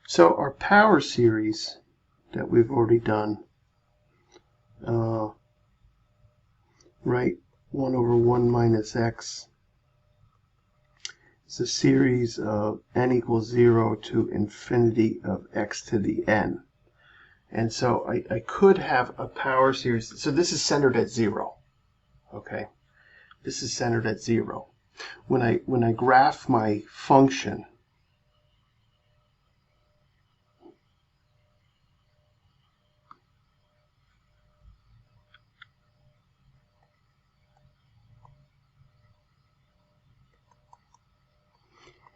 So our power series that we've already done, right, 1 over 1 minus x is a series of n equals 0 to infinity of x to the n. And so I could have a power series. So this is centered at 0. Okay, this is centered at 0. When I graph my function,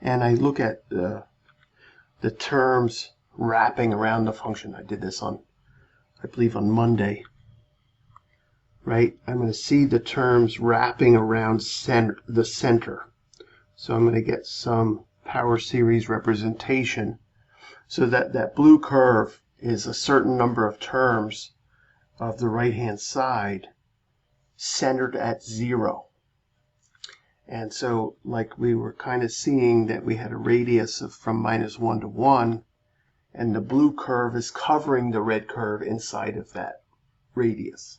and I look at the terms wrapping around the function. I did this on, I believe, on Monday. Right? I'm going to see the terms wrapping around the center. So I'm going to get some power series representation. So that blue curve is a certain number of terms of the right-hand side centered at 0. And so, like, we were kind of seeing that we had a radius of from -1 to 1, and the blue curve is covering the red curve inside of that radius.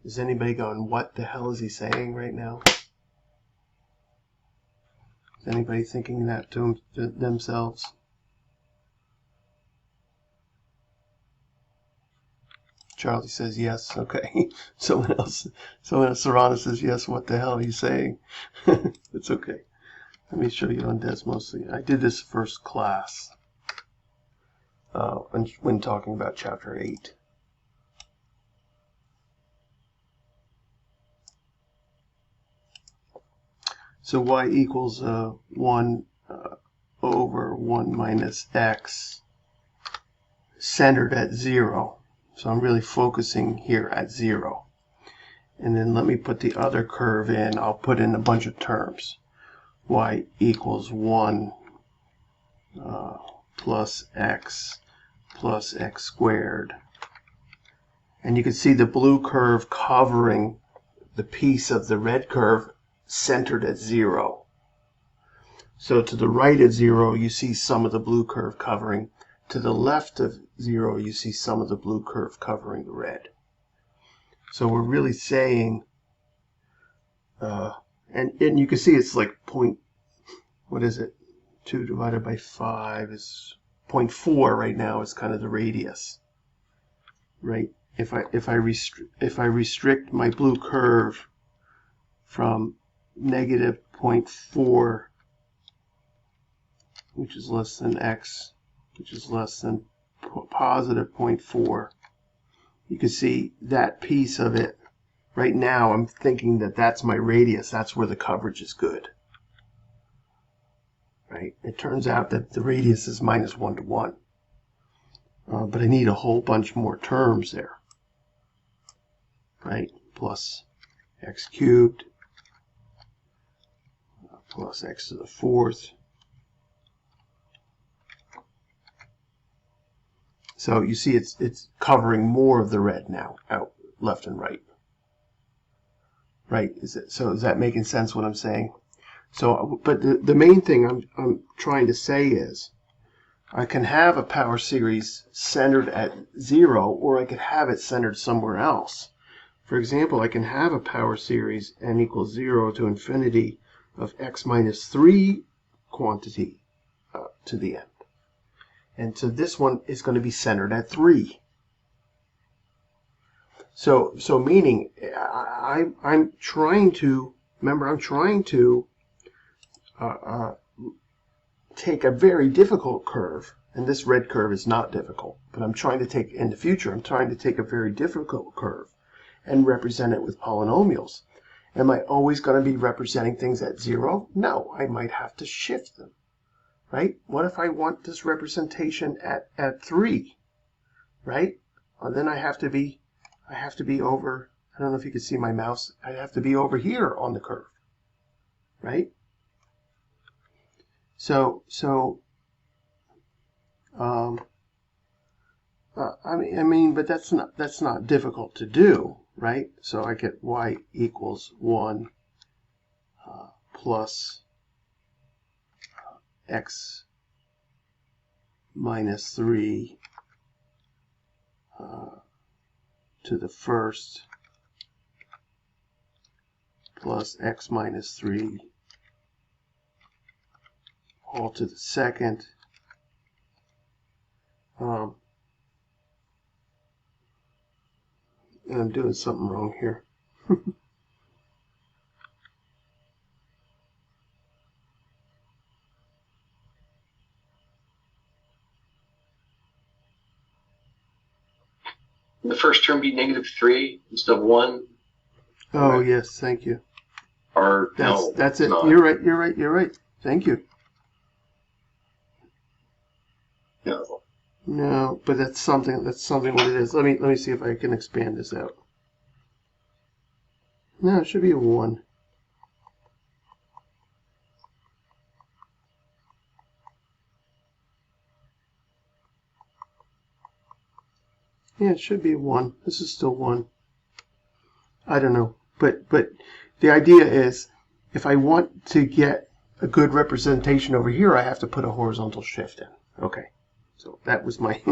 Is anybody going, what the hell is he saying right now? Is anybody thinking that to themselves? Charlie says yes. Okay. Someone else, Serrano says yes. What the hell are you saying? It's okay. Let me show you on Desmosly. I did this first class when talking about chapter 8. So y equals 1 over 1 minus x centered at 0. So I'm really focusing here at 0. And then let me put the other curve in. I'll put in a bunch of terms. Y equals 1 plus x squared. And you can see the blue curve covering the piece of the red curve centered at 0. So to the right of 0, you see some of the blue curve covering. To the left of 0, you see some of the blue curve covering the red. So we're really saying, and you can see it's like what is it? 2 divided by 5 is 0.4 right now is kind of the radius, right? If I restrict my blue curve from negative 0.4, which is less than x, which is less than positive 0.4, you can see that piece of it. Right now, I'm thinking that that's my radius. That's where the coverage is good. Right? It turns out that the radius is -1 to 1. But I need a whole bunch more terms there. Right? Plus x cubed plus x to the 4th. So you see it's covering more of the red now, out left and right. Right? So is that making sense what I'm saying? So, but the main thing I'm trying to say is I can have a power series centered at 0, or I could have it centered somewhere else. For example, I can have a power series n equals 0 to infinity of x minus 3 quantity to the end. And so this one is going to be centered at 3. So meaning I'm trying to, remember, I'm trying to take a very difficult curve, and this red curve is not difficult, but I'm trying to take, in the future, I'm trying to take a very difficult curve and represent it with polynomials. Am I always going to be representing things at 0? No, I might have to shift them. Right? What if I want this representation at 3? Right? Well, then I have to be over, I don't know if you can see my mouse, I have to be over here on the curve. Right? So I mean, but that's not difficult to do, right? So I get y equals 1 plus x minus 3 to the first plus x minus 3 all to the second. And I'm doing something wrong here. The first term be -3 instead of 1. Oh, yes, thank you. Or That's it. not. You're right. Thank you. No. No, but that's something what it is. Let me see if I can expand this out. No, it should be a 1. Yeah, it should be a 1. This is still 1. I don't know. But the idea is, if I want to get a good representation over here, I have to put a horizontal shift in. Okay. So that was my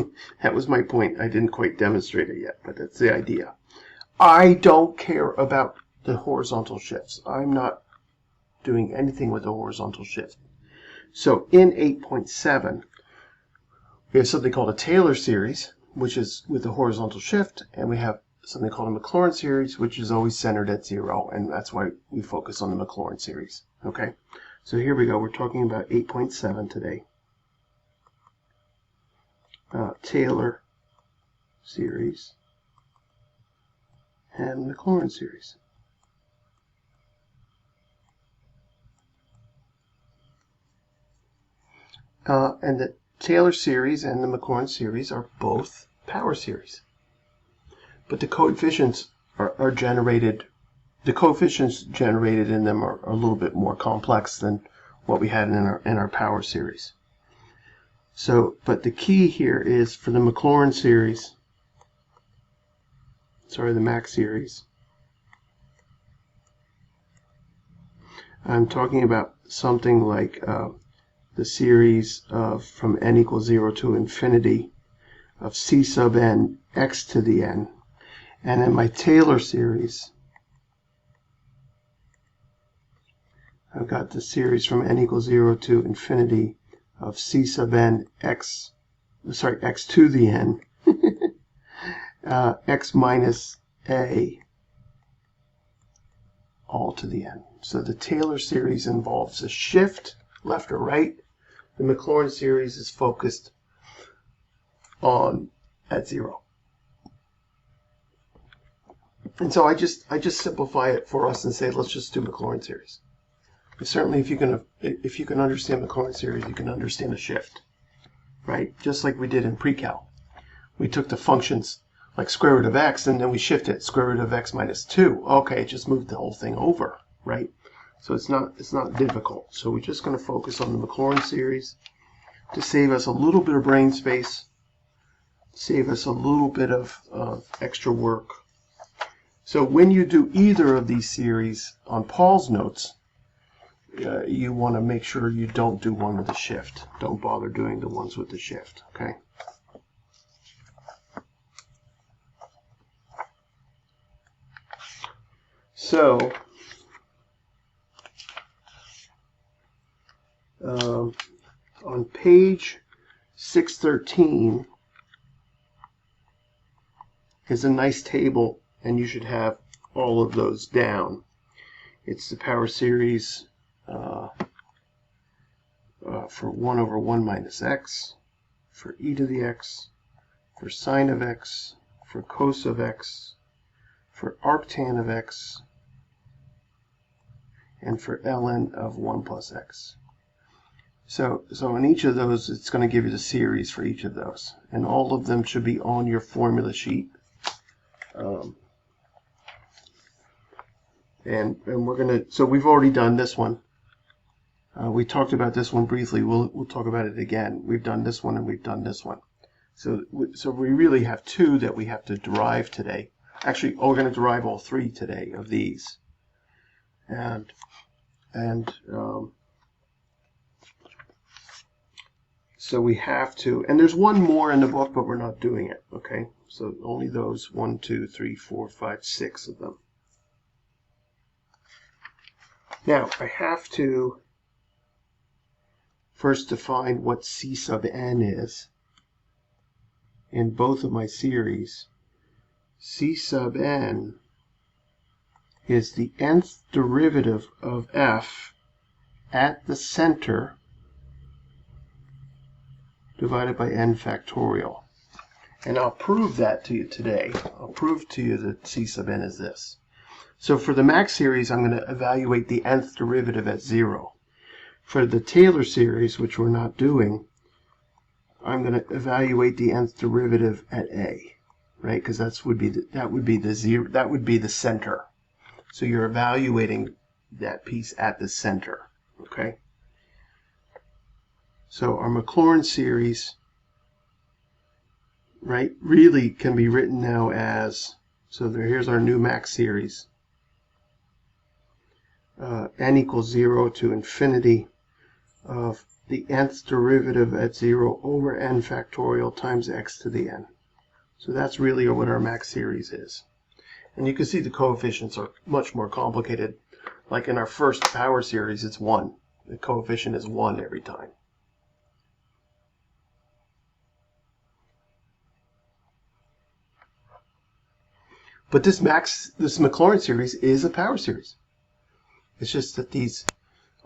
that was my point. I didn't quite demonstrate it yet, but that's the idea. I don't care about the horizontal shifts. I'm not doing anything with the horizontal shift. So in 8.7, we have something called a Taylor series, which is with the horizontal shift, and we have something called a Maclaurin series, which is always centered at 0, and that's why we focus on the Maclaurin series. Okay, so here we go. We're talking about 8.7 today. Taylor series and Maclaurin series. And the Taylor series and the Maclaurin series are both power series. But the coefficients are generated, the coefficients generated in them are a little bit more complex than what we had in our power series. So, but the key here is for the Maclaurin series, the Mac series, I'm talking about something like the series of from n equals 0 to infinity of c sub n x to the n. And in my Taylor series, I've got the series from n equals 0 to infinity of c sub n x to the n, x minus a all to the n. So the Taylor series involves a shift left or right. The Maclaurin series is focused on at 0. And so I just simplify it for us and say, let's just do Maclaurin series. And certainly, if you can understand Maclaurin series, you can understand a shift, right? Just like we did in pre-cal. We took the functions like square root of x, and then we shifted square root of x minus 2. Okay, it just moved the whole thing over, right? So it's not difficult. So we're just going to focus on the Maclaurin series to save us a little bit of brain space, save us a little bit of extra work. So when you do either of these series on Paul's notes, you want to make sure you don't do one with the shift. Don't bother doing the ones with the shift, okay? So, on page 613 is a nice table, and you should have all of those down. It's the power series for 1 over 1 minus x, for e to the x, for sine of x, for cos of x, for arctan of x, and for ln of 1 plus x. So in each of those, it's going to give you the series for each of those. And all of them should be on your formula sheet. And we're going to, so we've already done this one. We talked about this one briefly. We'll talk about it again. We've done this one and we've done this one. So we really have 2 that we have to derive today. Actually, we're going to derive all 3 today of these. So we have to, and there's one more in the book, but we're not doing it, okay? So only those 1, 2, 3, 4, 5, 6 of them. Now, I have to first define what C sub n is in both of my series. C sub n is the nth derivative of f at the center divided by n factorial. And I'll prove that to you today. I'll prove to you that C sub n is this. So for the max series, I'm going to evaluate the nth derivative at 0. For the Taylor series, which we're not doing, I'm going to evaluate the nth derivative at a, right? Because that would be the center. So you're evaluating that piece at the center, okay? So our Maclaurin series, right, really can be written now as, so here's our new max series. N equals 0 to infinity of the nth derivative at 0 over n factorial times x to the n. So that's really what our max series is. And you can see the coefficients are much more complicated. Like in our first power series, it's 1. The coefficient is 1 every time. But this Maclaurin series is a power series. It's just that these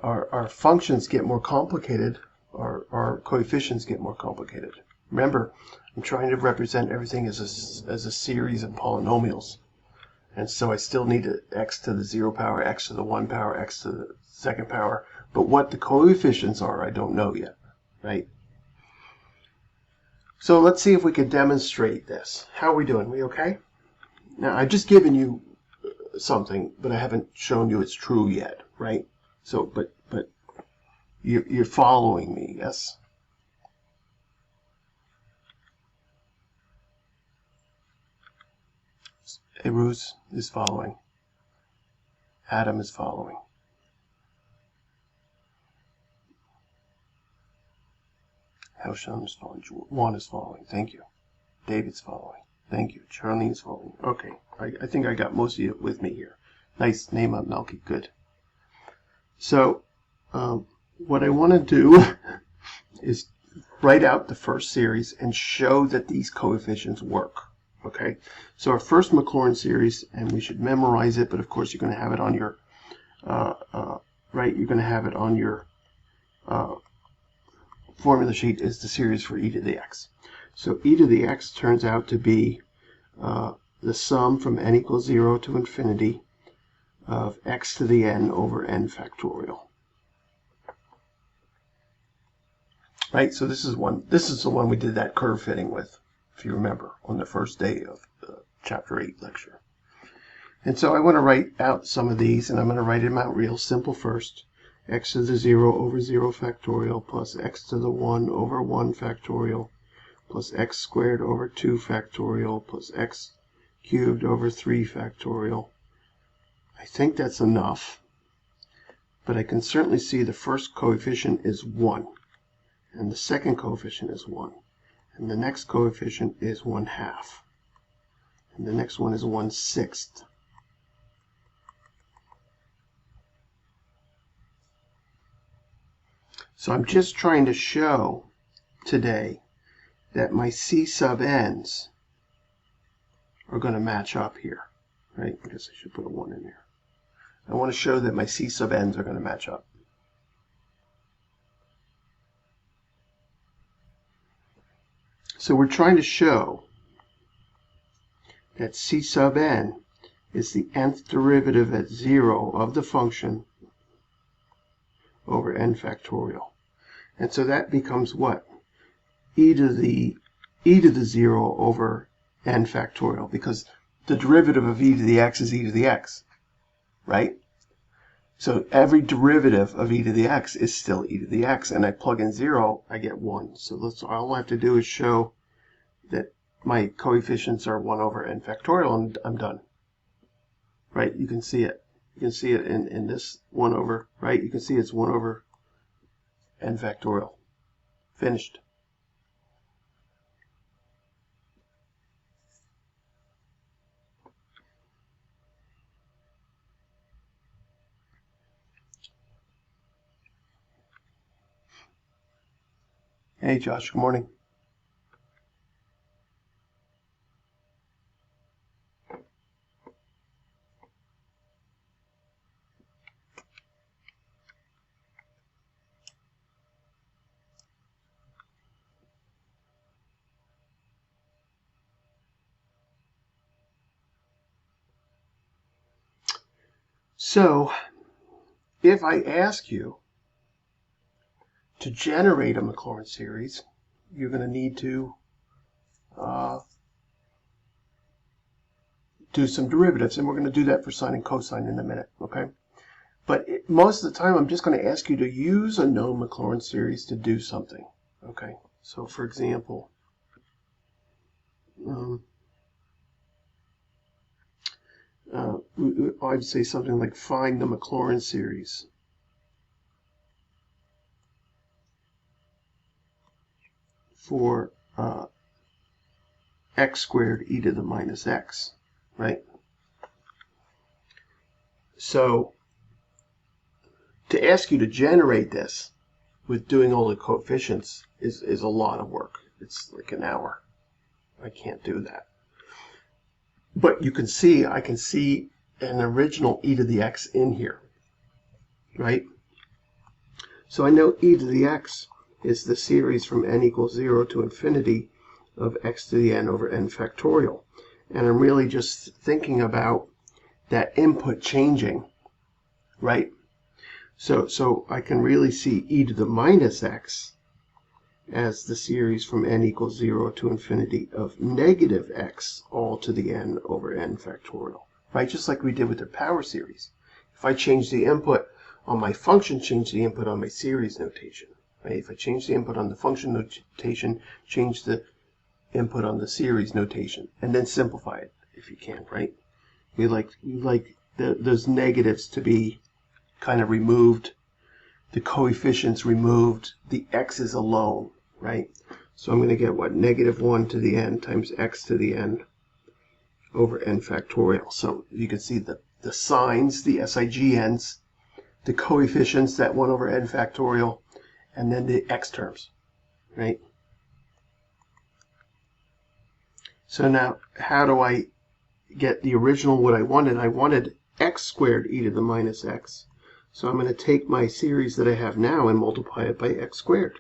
our functions get more complicated, our coefficients get more complicated. Remember, I'm trying to represent everything as a series of polynomials. And so I still need x to the 0 power, x to the 1 power, x to the second power. But what the coefficients are, I don't know yet, right? So let's see if we can demonstrate this. How are we doing? We okay? Now, I've just given you something, but I haven't shown you it's true yet, right? So, but you're following me, yes? Eruz is following. Adam is following. Hausham is following. Juan is following. Thank you. David's following. Thank you. Charlene's following. Okay. I think I got most of you with me here. Nice name up, Melky. Good. So, what I want to do is write out the first series and show that these coefficients work. Okay, so our first Maclaurin series, and we should memorize it, but of course you're going to have it on your, right, you're going to have it on your formula sheet, is the series for e to the x. So e to the x turns out to be the sum from n equals 0 to infinity of x to the n over n factorial. Right, so this is the one we did that curve fitting with, if you remember, on the first day of the chapter 8 lecture. And so I want to write out some of these, and I'm going to write them out real simple first. X to the 0 over 0 factorial plus x to the 1 over 1 factorial plus x squared over 2 factorial plus x cubed over 3 factorial. I think that's enough, but I can certainly see the first coefficient is 1, and the second coefficient is 1, and the next coefficient is 1/2, and the next one is 1/6. So I'm just trying to show today that my C sub n's are going to match up here, right? I guess I should put a 1 in there. I want to show that my C sub n's are going to match up. So we're trying to show that C sub n is the nth derivative at 0 of the function over n factorial. And so that becomes what? E to the 0 over n factorial, because the derivative of e to the x is e to the x, right? So every derivative of e to the x is still e to the x, and I plug in 0, I get 1. So all I have to do is show that my coefficients are 1 over n factorial, and I'm done. Right? You can see it. You can see it in this 1 over, right? You can see it's 1 over n factorial. Finished. Hey, Josh, good morning. So, if I ask you to generate a Maclaurin series, you're going to need to do some derivatives, and we're going to do that for sine and cosine in a minute, okay? But most of the time, I'm just going to ask you to use a known Maclaurin series to do something, okay? So, for example, I'd say something like find the Maclaurin series for x squared e to the minus x, right? So to ask you to generate this with doing all the coefficients is a lot of work. It's like an hour. I can't do that. But you can see, I can see an original e to the x in here, right? So I know e to the x is the series from n equals 0 to infinity of x to the n over n factorial. And I'm really just thinking about that input changing, right? So I can really see e to the minus x as the series from n equals 0 to infinity of negative x all to the n over n factorial, right? Just like we did with the power series. If I change the input on my function, change the input on my series notation, right? If I change the input on the function notation, change the input on the series notation, and then simplify it if you can, right? You like those negatives to be kind of removed, the coefficients removed, the x's alone, right? So I'm going to get what? Negative 1 to the n times x to the n over n factorial. So you can see the signs, the SIGNs, the coefficients, that 1 over n factorial, and then the x terms, right? So now, how do I get the original what I wanted? I wanted x squared e to the minus x. So I'm going to take my series that I have now and multiply it by x squared.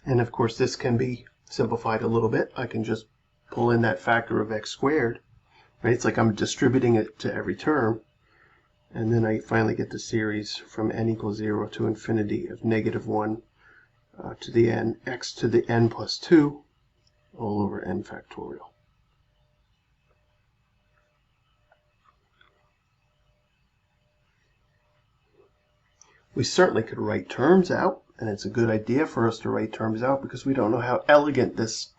And of course, this can be simplified a little bit. I can just pull in that factor of x squared, right? It's like I'm distributing it to every term. And then I finally get the series from n equals 0 to infinity of negative 1 to the n, x to the n plus 2, all over n factorial. We certainly could write terms out, and it's a good idea for us to write terms out because we don't know how elegant this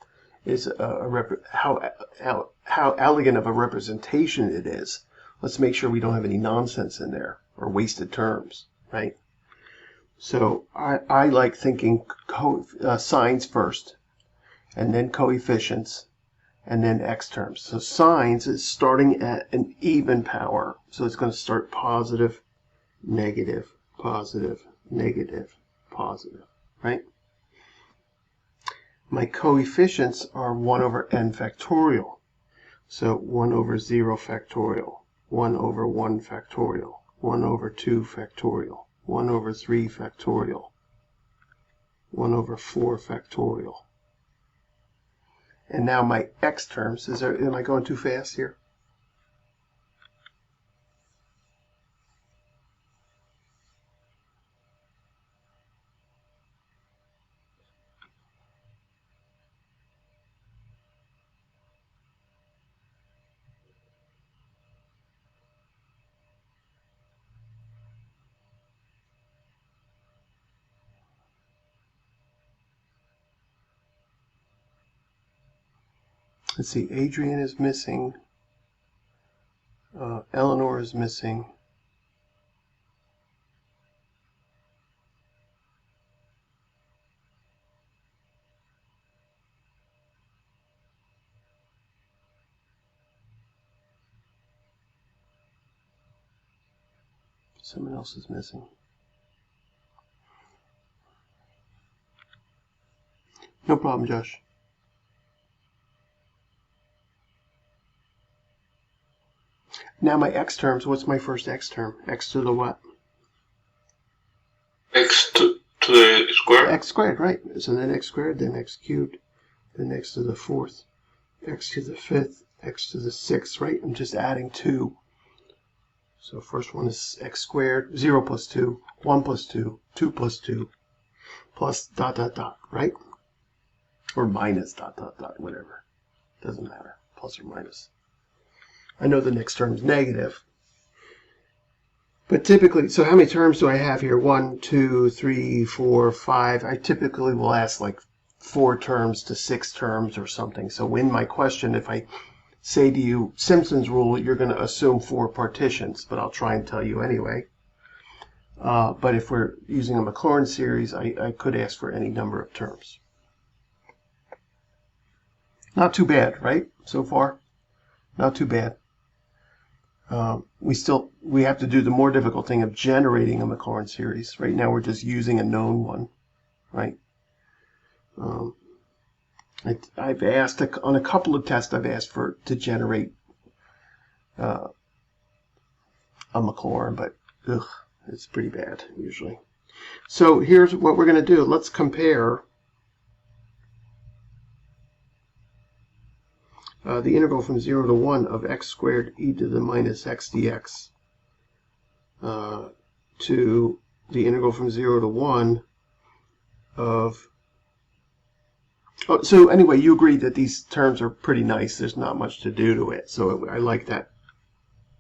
is, how elegant of a representation it is. Let's make sure we don't have any nonsense in there or wasted terms, right? So I like thinking signs first, and then coefficients, and then x terms. So signs is starting at an even power, so it's going to start positive, negative, positive, negative, positive, right? My coefficients are 1 over n factorial. So 1 over 0 factorial, 1 over 1 factorial, 1 over 2 factorial, 1 over 3 factorial, 1 over 4 factorial. And now my x terms, am I going too fast here? Let's see, Adrian is missing. Eleanor is missing. Someone else is missing. No problem, Josh. Now my x terms, what's my first x term? X to the what? X to the square? X squared, right. So then x squared, then x cubed, then x to the fourth, x to the fifth, x to the sixth, right? I'm just adding 2. So first one is x squared, 0 plus 2, 1 plus 2, 2 plus 2, plus dot dot dot, right? Or minus dot dot dot, whatever. Doesn't matter, plus or minus. I know the next term is negative. But typically, so how many terms do I have here? 1, 2, 3, 4, 5. I typically will ask like 4 terms to 6 terms or something. So in my question, if I say to you, Simpson's rule, you're going to assume 4 partitions, but I'll try and tell you anyway. But if we're using a Maclaurin series, I could ask for any number of terms. Not too bad, right? So far, not too bad. We have to do the more difficult thing of generating a Maclaurin series. Right now we're just using a known one, right? I've asked on a couple of tests. I've asked to generate a Maclaurin, but it's pretty bad usually. So here's what we're going to do. Let's compare the integral from 0 to 1 of x squared e to the minus x dx to the integral from 0 to 1 of... Oh, so anyway, you agree that these terms are pretty nice. There's not much to do to it. So I like that.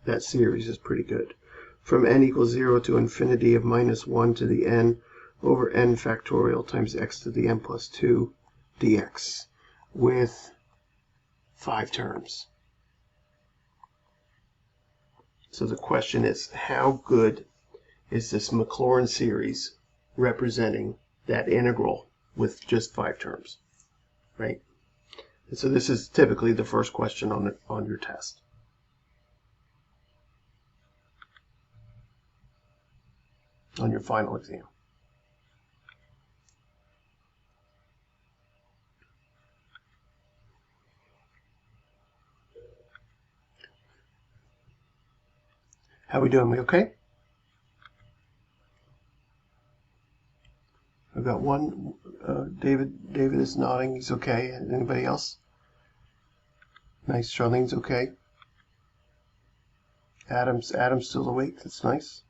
That series is pretty good. From n equals 0 to infinity of minus 1 to the n over n factorial times x to the n plus 2 dx with 5 terms. So the question is, how good is this Maclaurin series representing that integral with just 5 terms, right? And so this is typically the first question on your test. On your final exam. How we doing? We okay? I've got one. David is nodding. He's okay. Anybody else? Nice. Charlene's okay. Adam's still awake. That's nice.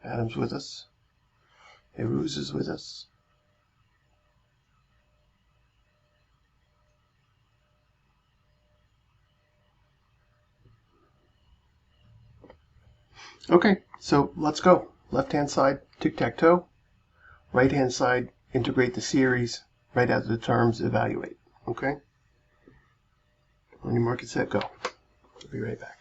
Adam's with us. Hey, Ruse is with us. Okay, so let's go. Left-hand side, tic-tac-toe. Right-hand side, integrate the series. Write out the terms, evaluate. Okay? On your mark, get set, go. I'll be right back.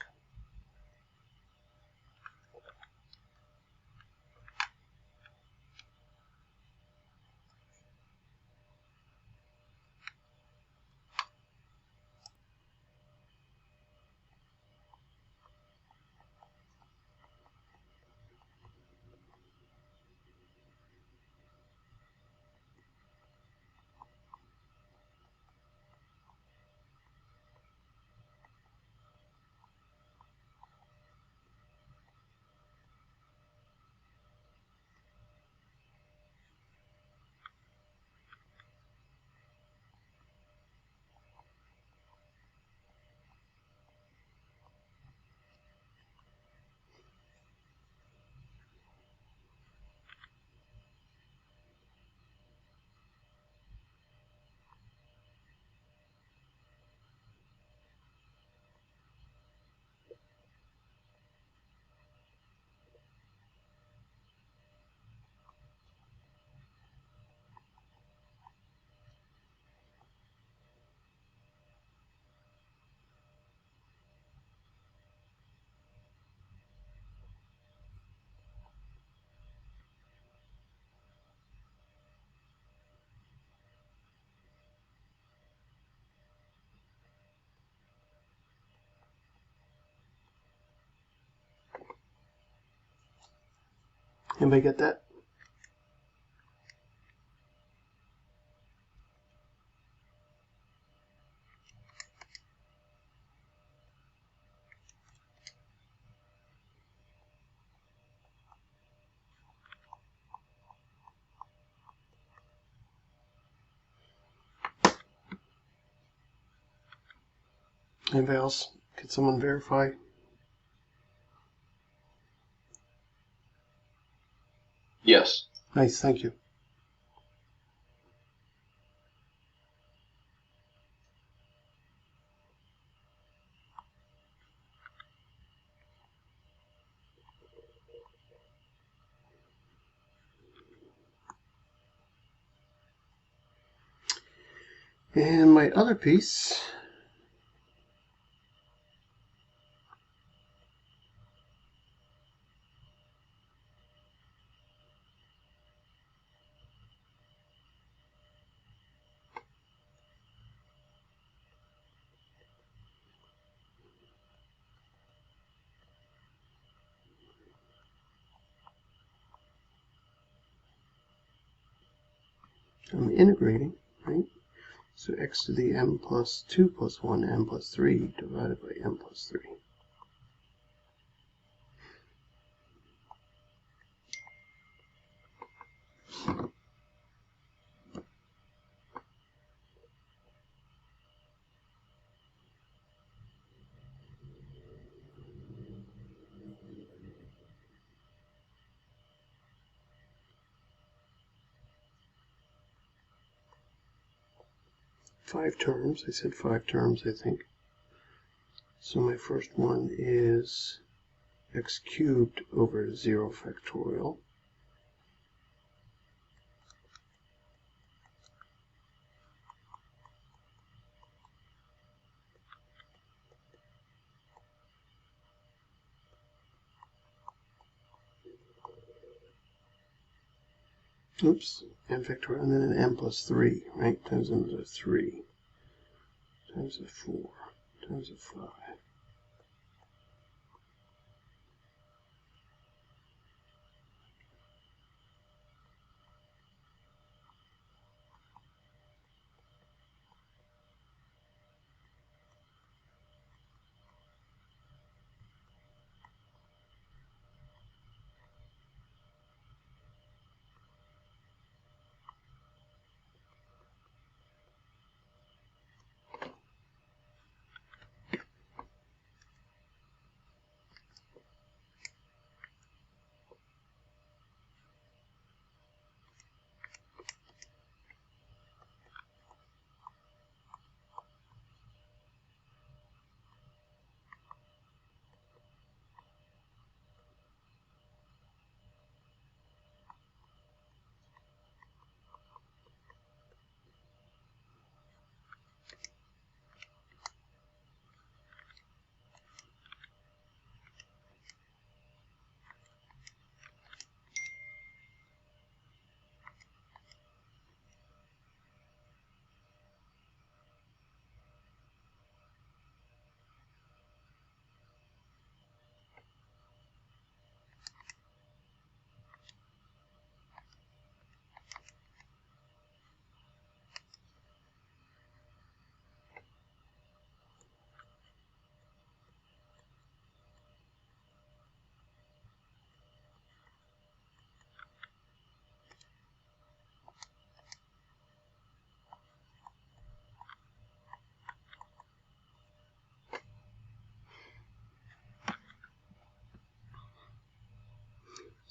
Anybody get that? Anybody else? Can someone verify? Yes. Nice, thank you. And my other piece, I'm integrating, right? So x to the m plus 2 plus 1 m plus 3 divided by m plus 3. Five terms. I said 5 terms, I think. So my first one is x cubed over 0 factorial. Oops, m factorial, and then an m plus 3, right? Times m to 3, times a 4, times a 5.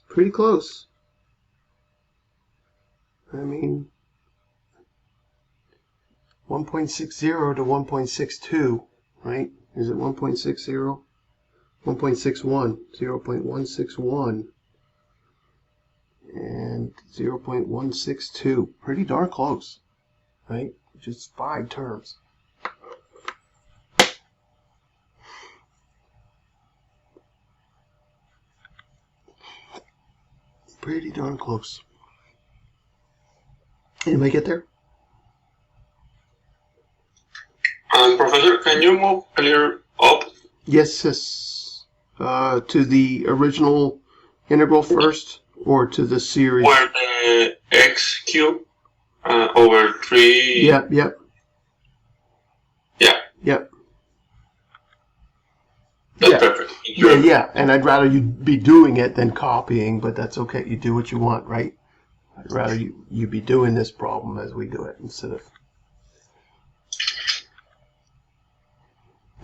Pretty close. I mean, 1.60 to 1.62, right? Is it 1.60? 1.61, 0.161, and 0.162. Pretty darn close, right? Just 5 terms. Pretty darn close. Anybody get there? Professor, can you move a little up? Yes, yes. To the original integral first. or to the series. Where the x cube over 3. Yep. Yeah. That's perfect. Yeah. And I'd rather you be doing it than copying, but that's okay. You do what you want, right? I'd rather you be doing this problem as we do it instead of.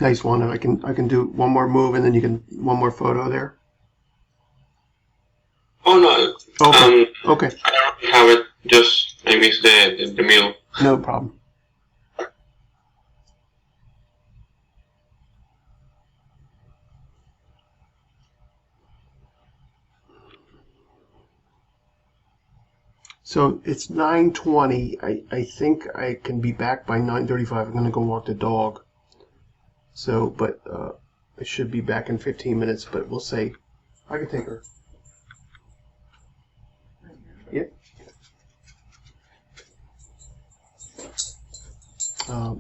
Nice one. I can do one more move and then you can one more photo there. Oh no. Okay. I don't have it. Just I missed the middle. No problem. So it's 9:20. I think I can be back by 9:35. I'm going to go walk the dog. So, but I should be back in 15 minutes, but we'll say I can take her. Yep.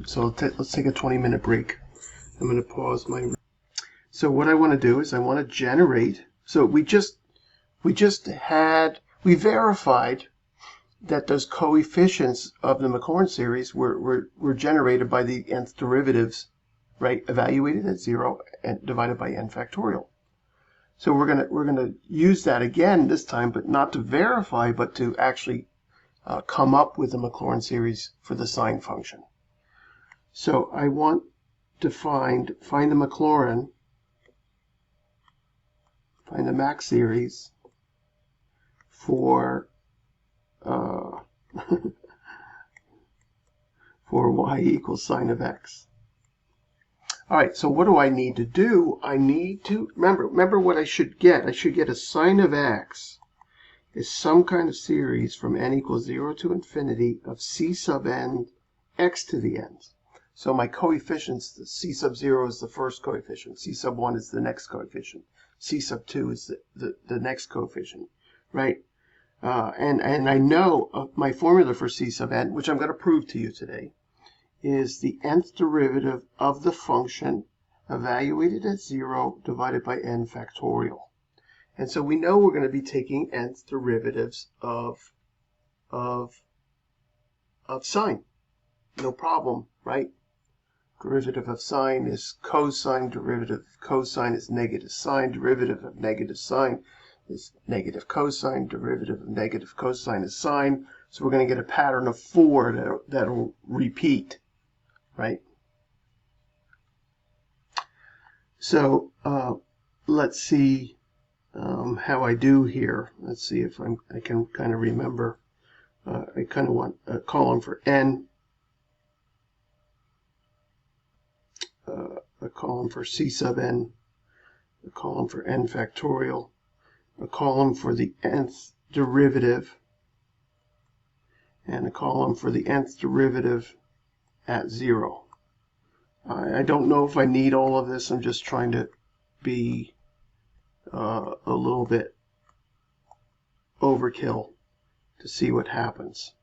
So let's take a 20-minute break. I'm going to pause my. So what I want to do is I want to generate. So we verified that those coefficients of the Maclaurin series were generated by the nth derivatives, right? Evaluated at 0 and divided by n factorial. So we're gonna use that again this time, but not to verify, but to actually come up with the Maclaurin series for the sine function. So I want to find the Maclaurin, find the Mach series for for y equals sine of x. All right, so what do I need to do? I need to remember what I should get. I should get a sine of x is some kind of series from n equals 0 to infinity of c sub n x to the n's. So my coefficients, the c sub 0 is the first coefficient, c sub 1 is the next coefficient, c sub 2 is the next coefficient, right? And I know my formula for c sub n, which I'm going to prove to you today, is the nth derivative of the function evaluated at 0 divided by n factorial. And so we know we're going to be taking nth derivatives of sine. No problem, right? Derivative of sine is cosine, derivative of cosine is negative sine, derivative of negative sine is negative cosine, derivative of negative cosine is sine. So we're going to get a pattern of 4 that'll repeat, right? So let's see how I do here. Let's see if I can kind of remember. I kind of want a column for n, a column for c sub n, a column for n factorial, a column for the nth derivative, and a column for the nth derivative at 0. I don't know if I need all of this. I'm just trying to be a little bit overkill to see what happens.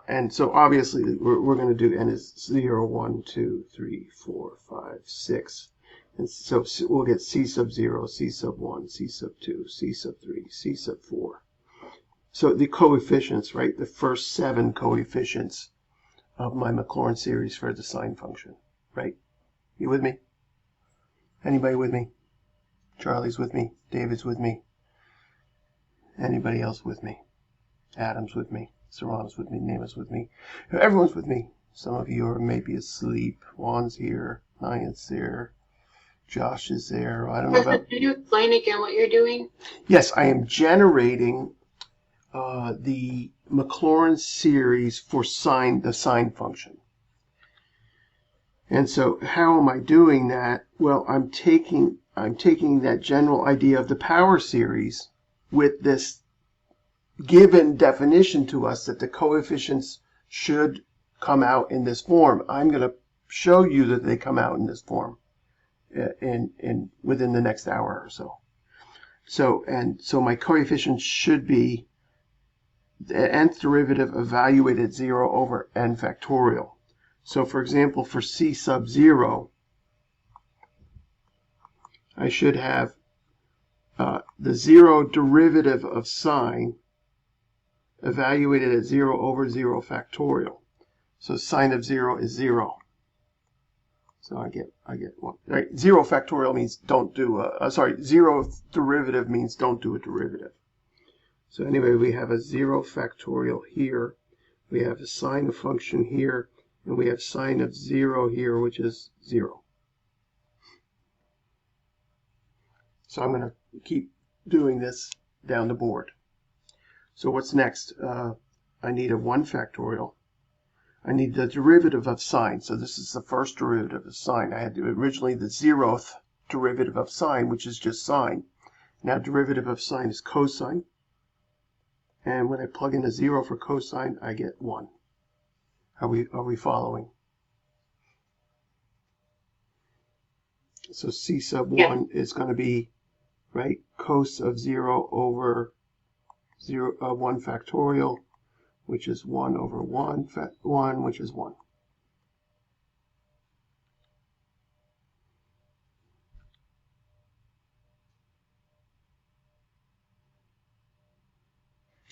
And so obviously we're going to do n is 0, 1, 2, 3, 4, 5, 6. And so we'll get c sub 0, c sub 1, c sub 2, c sub 3, c sub 4. So the coefficients, right? The first 7 coefficients of my Maclaurin series for the sine function, right? You with me? Anybody with me? Charlie's with me. David's with me. Anybody else with me? Adam's with me. Serrano's with me. Nama's with me. Everyone's with me. Some of you are maybe asleep. Juan's here. Nyan's there. Josh is there. I don't know about... Can you explain again what you're doing? Yes, I am generating the Maclaurin series for the sine function. And so how am I doing that? Well, I'm taking that general idea of the power series with this given definition to us that the coefficients should come out in this form. I'm going to show you that they come out in this form within the next hour or so. So my coefficients should be the nth derivative evaluated at 0 over n factorial. So for example, for c sub 0, I should have the 0 derivative of sine evaluated at 0 over 0 factorial. So sine of 0 is 0. So I get 1. Right? 0 factorial means don't do a, 0 derivative means don't do a derivative. So anyway, we have a 0 factorial here. We have a sine of function here. And we have sine of 0 here, which is 0. So I'm going to keep doing this down the board. So what's next? I need a 1 factorial. I need the derivative of sine. So this is the first derivative of sine. I had originally the 0th derivative of sine, which is just sine. Now derivative of sine is cosine. And when I plug in a 0 for cosine, I get 1. Are we following? So C sub 1 is going to be, right, cos of 0 over 1 factorial, which is 1 over 1, 1, which is 1.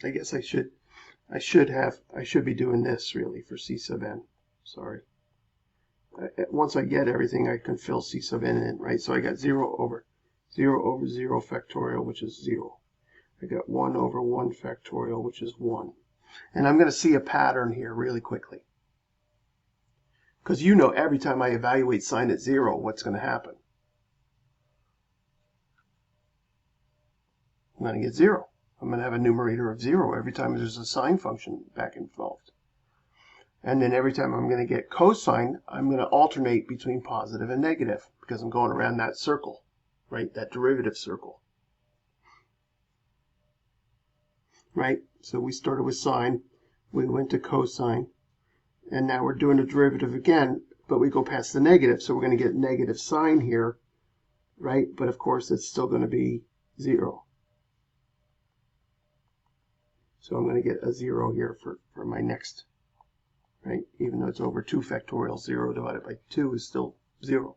I guess I should be doing this really for C sub n. Sorry. Once I get everything, I can fill C sub n in, right? So I got 0 over 0 factorial, which is 0. I got 1 over 1 factorial, which is 1. And I'm going to see a pattern here really quickly. Because you know every time I evaluate sine at 0, what's going to happen? I'm going to get 0. I'm going to have a numerator of 0 every time there's a sine function back involved. And then every time I'm going to get cosine, I'm going to alternate between positive and negative because I'm going around that circle, right? That derivative circle. Right? So we started with sine, we went to cosine, and now we're doing a derivative again, but we go past the negative, so we're going to get negative sine here, right? But of course, it's still going to be 0. So I'm going to get a 0 here for my next, right? Even though it's over 2 factorial, 0 divided by 2 is still 0.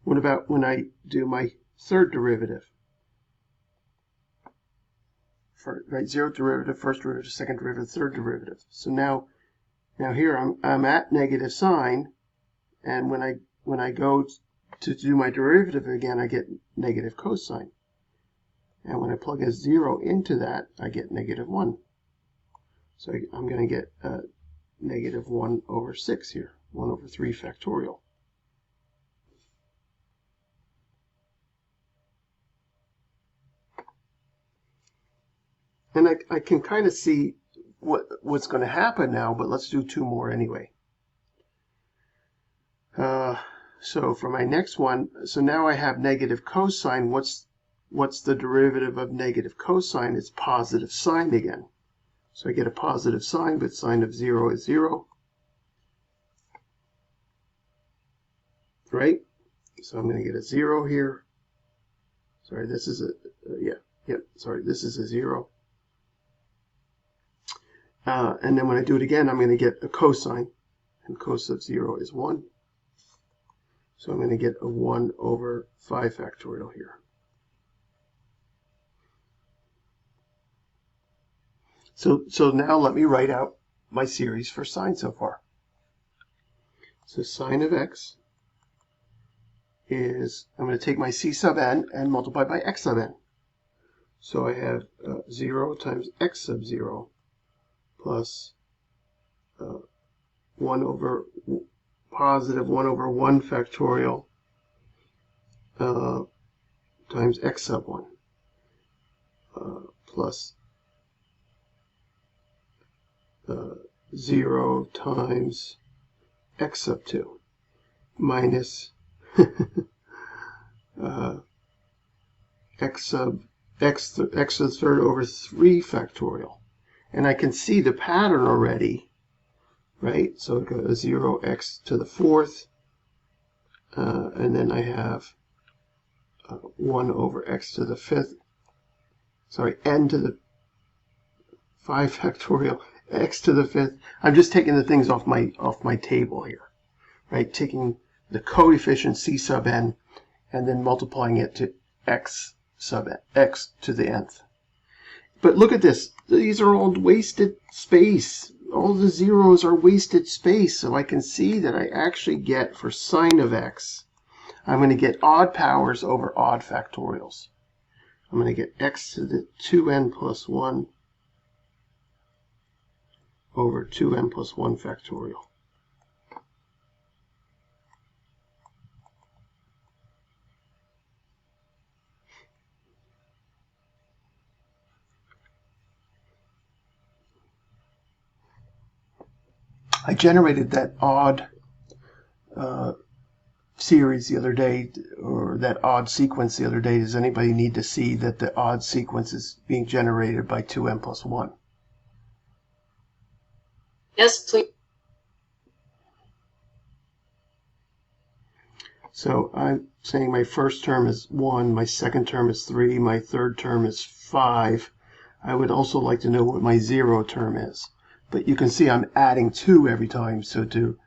What about when I do my third derivative? Right, 0th derivative, first derivative, second derivative, third derivative. So now here I'm at negative sine, and when I go to do my derivative again, I get negative cosine. And when I plug a 0 into that, I get negative 1. So I'm going to get negative 1 over 6 here, 1 over 3 factorial. And I can kind of see what's going to happen now, but let's do 2 more anyway. So for my next one, so now I have negative cosine. What's the derivative of negative cosine? It's positive sine again. So I get a positive sine, but sine of 0 is 0. Right? So I'm going to get a 0 here. Sorry, this is a, sorry, this is a 0. And then when I do it again, I'm going to get a cosine. And cos of 0 is 1. So I'm going to get a 1 over 5 factorial here. So now let me write out my series for sine so far. So sine of x is, I'm going to take my c sub n and multiply by x sub n. So I have 0 times x sub 0 plus 1 over positive 1 over 1 factorial times x sub 1 plus 0 times x sub 2 minus x to the third over 3 factorial. And I can see the pattern already, right? So it goes 0x to the 4th, and then I have 1 over x to the 5th, sorry, n to the 5 factorial, x to the 5th. I'm just taking the things off my table here, right? Taking the coefficient c sub n, and then multiplying it to x sub n, x to the nth. But look at this. These are all wasted space. All the zeros are wasted space. So I can see that I actually get, for sine of x, I'm going to get odd powers over odd factorials. I'm going to get x to the 2n plus 1 over 2n plus 1 factorial. I generated that odd series the other day, or that odd sequence the other day. Does anybody need to see that the odd sequence is being generated by 2n plus 1? Yes, please. So I'm saying my first term is 1, my second term is 3, my third term is 5. I would also like to know what my 0 term is. But you can see I'm adding 2 every time, so to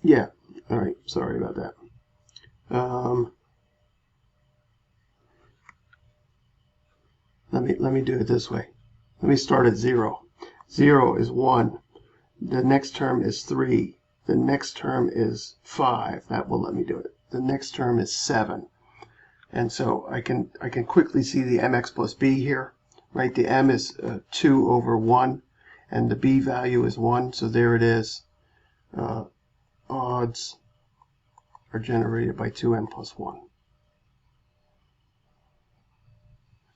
yeah, all right, sorry about that. Let me do it this way. Let me start at 0. 0 is 1. The next term is 3. The next term is 5. That will let me do it. The next term is 7. And so I can quickly see the mx plus b here, right? The m is 2 over 1, and the b value is 1. So there it is. Odds are generated by 2n plus 1.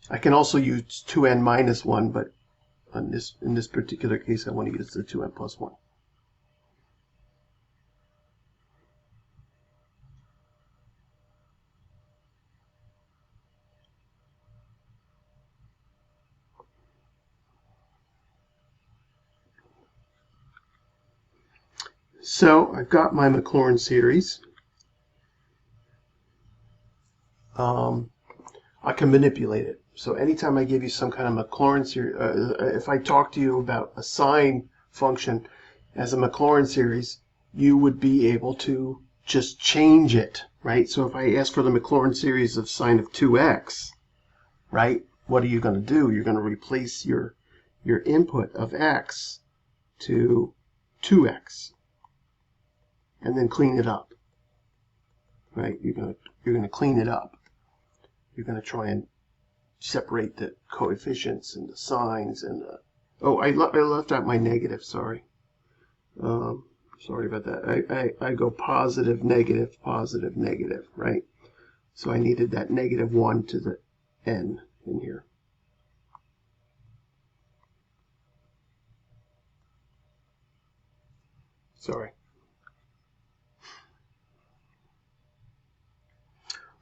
I can also use 2n minus 1, but in this particular case, I want to use the 2n plus 1. So I've got my Maclaurin series. I can manipulate it. So anytime I give you some kind of Maclaurin series, if I talk to you about a sine function as a Maclaurin series, you would be able to just change it, right? So if I ask for the Maclaurin series of sine of 2x, right, what are you going to do? You're going to replace your input of x to 2x, and then clean it up, right? You're going to clean it up. You're going to try and separate the coefficients and the signs and the... Oh, I left out my negative, sorry. Sorry about that. I go positive, negative, right? So I needed that negative 1 to the n in here. Sorry.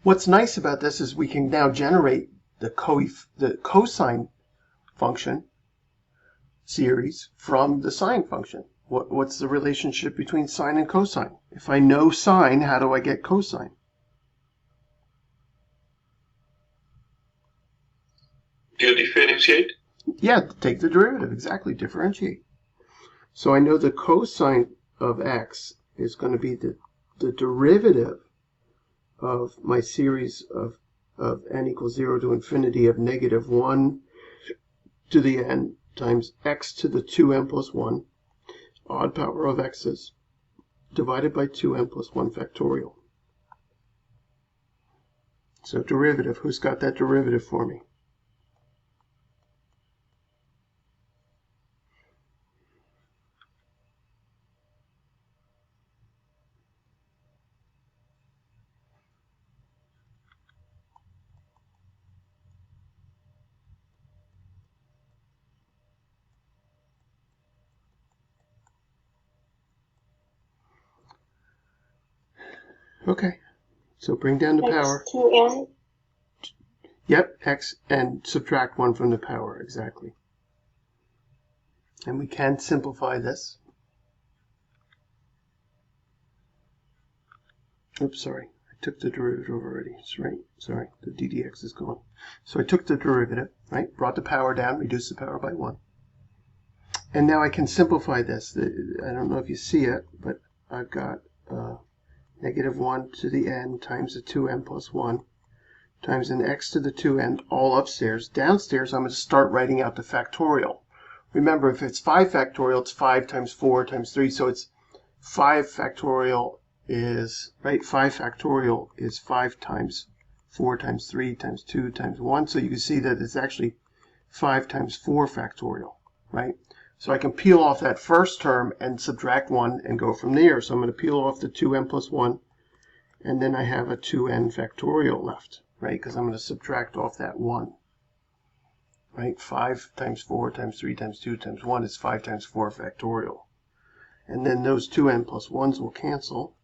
What's nice about this is we can now generate the cosine function series from the sine function. What's the relationship between sine and cosine? If I know sine, how do I get cosine? You differentiate? Yeah, take the derivative, exactly, differentiate. So I know the cosine of x is going to be the derivative of my series of n equals 0 to infinity of negative 1 to the n times x to the 2n plus 1, odd power of x's, divided by 2n plus 1 factorial. So derivative, who's got that derivative for me? Okay, so bring down the power. X2n. Yep, x, and subtract 1 from the power, exactly. And we can simplify this. Oops, sorry. I took the derivative already. Right? Sorry, the ddx is gone. So I took the derivative, right? Brought the power down, reduced the power by 1. And now I can simplify this. I don't know if you see it, but I've got negative 1 to the n times the 2n plus 1 times an x to the 2n all upstairs. Downstairs, I'm going to start writing out the factorial. Remember, if it's 5 factorial, it's 5 times 4 times 3. So it's 5 factorial is, right, 5 factorial is 5 times 4 times 3 times 2 times 1. So you can see that it's actually 5 times 4 factorial, right? So I can peel off that first term and subtract 1 and go from there. So I'm going to peel off the 2n plus 1, and then I have a 2n factorial left, right? Because I'm going to subtract off that 1, right? 5 times 4 times 3 times 2 times 1 is 5 times 4 factorial. And then those 2n plus 1s will cancel,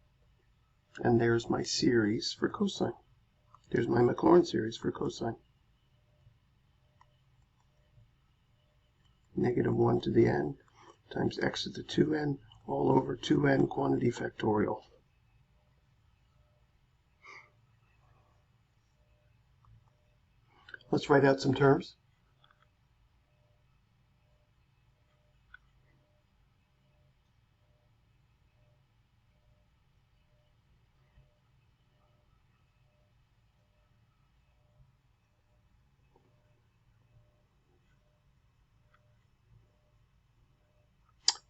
and there's my series for cosine. There's my Maclaurin series for cosine. Negative 1 to the n times x to the 2n all over 2n quantity factorial. Let's write out some terms.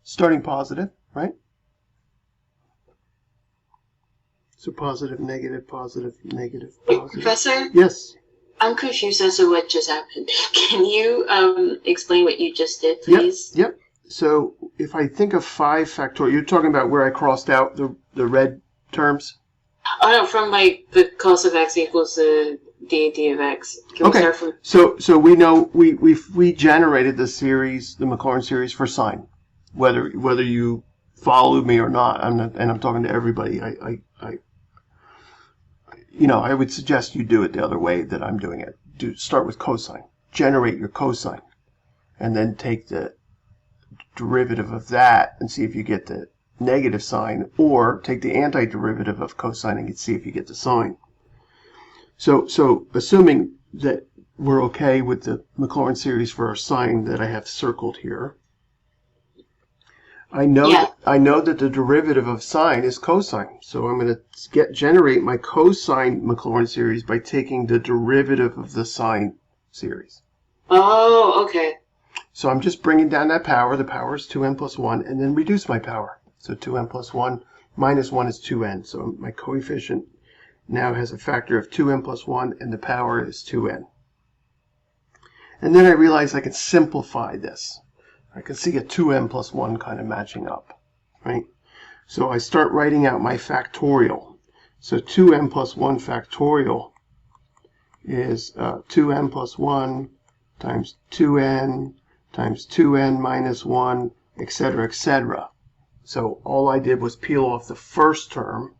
Starting positive, right? So positive, negative, positive, negative, Wait, positive. Professor, Yes. I'm confused as to what just happened. Can you explain what you just did, please? Yep. So if I think of 5 factorial, you're talking about where I crossed out the red terms? Oh no, from like the cos of x equals the dt of x. Can we start from? So we know we generated the series, the Maclaurin series for sine, whether you followed me or not. I'm talking to everybody. I would suggest you do it the other way that I'm doing it. Start with cosine. Generate your cosine, and then take the derivative of that and see if you get the negative sign, or take the antiderivative of cosine and see if you get the sine. So assuming that we're okay with the Maclaurin series for our sine that I have circled here, I know that the derivative of sine is cosine. So I'm going to generate my cosine Maclaurin series by taking the derivative of the sine series. Oh, okay. So I'm just bringing down that power. The power is 2n plus 1, and then reduce my power. So 2n plus 1 minus 1 is 2n. So my coefficient now has a factor of 2n plus 1, and the power is 2n. And then I realize I can simplify this. I can see a 2n plus 1 kind of matching up, right? So I start writing out my factorial. So 2n plus 1 factorial is 2n plus 1 times 2n times 2n minus 1, etc., etc. So all I did was peel off the first term,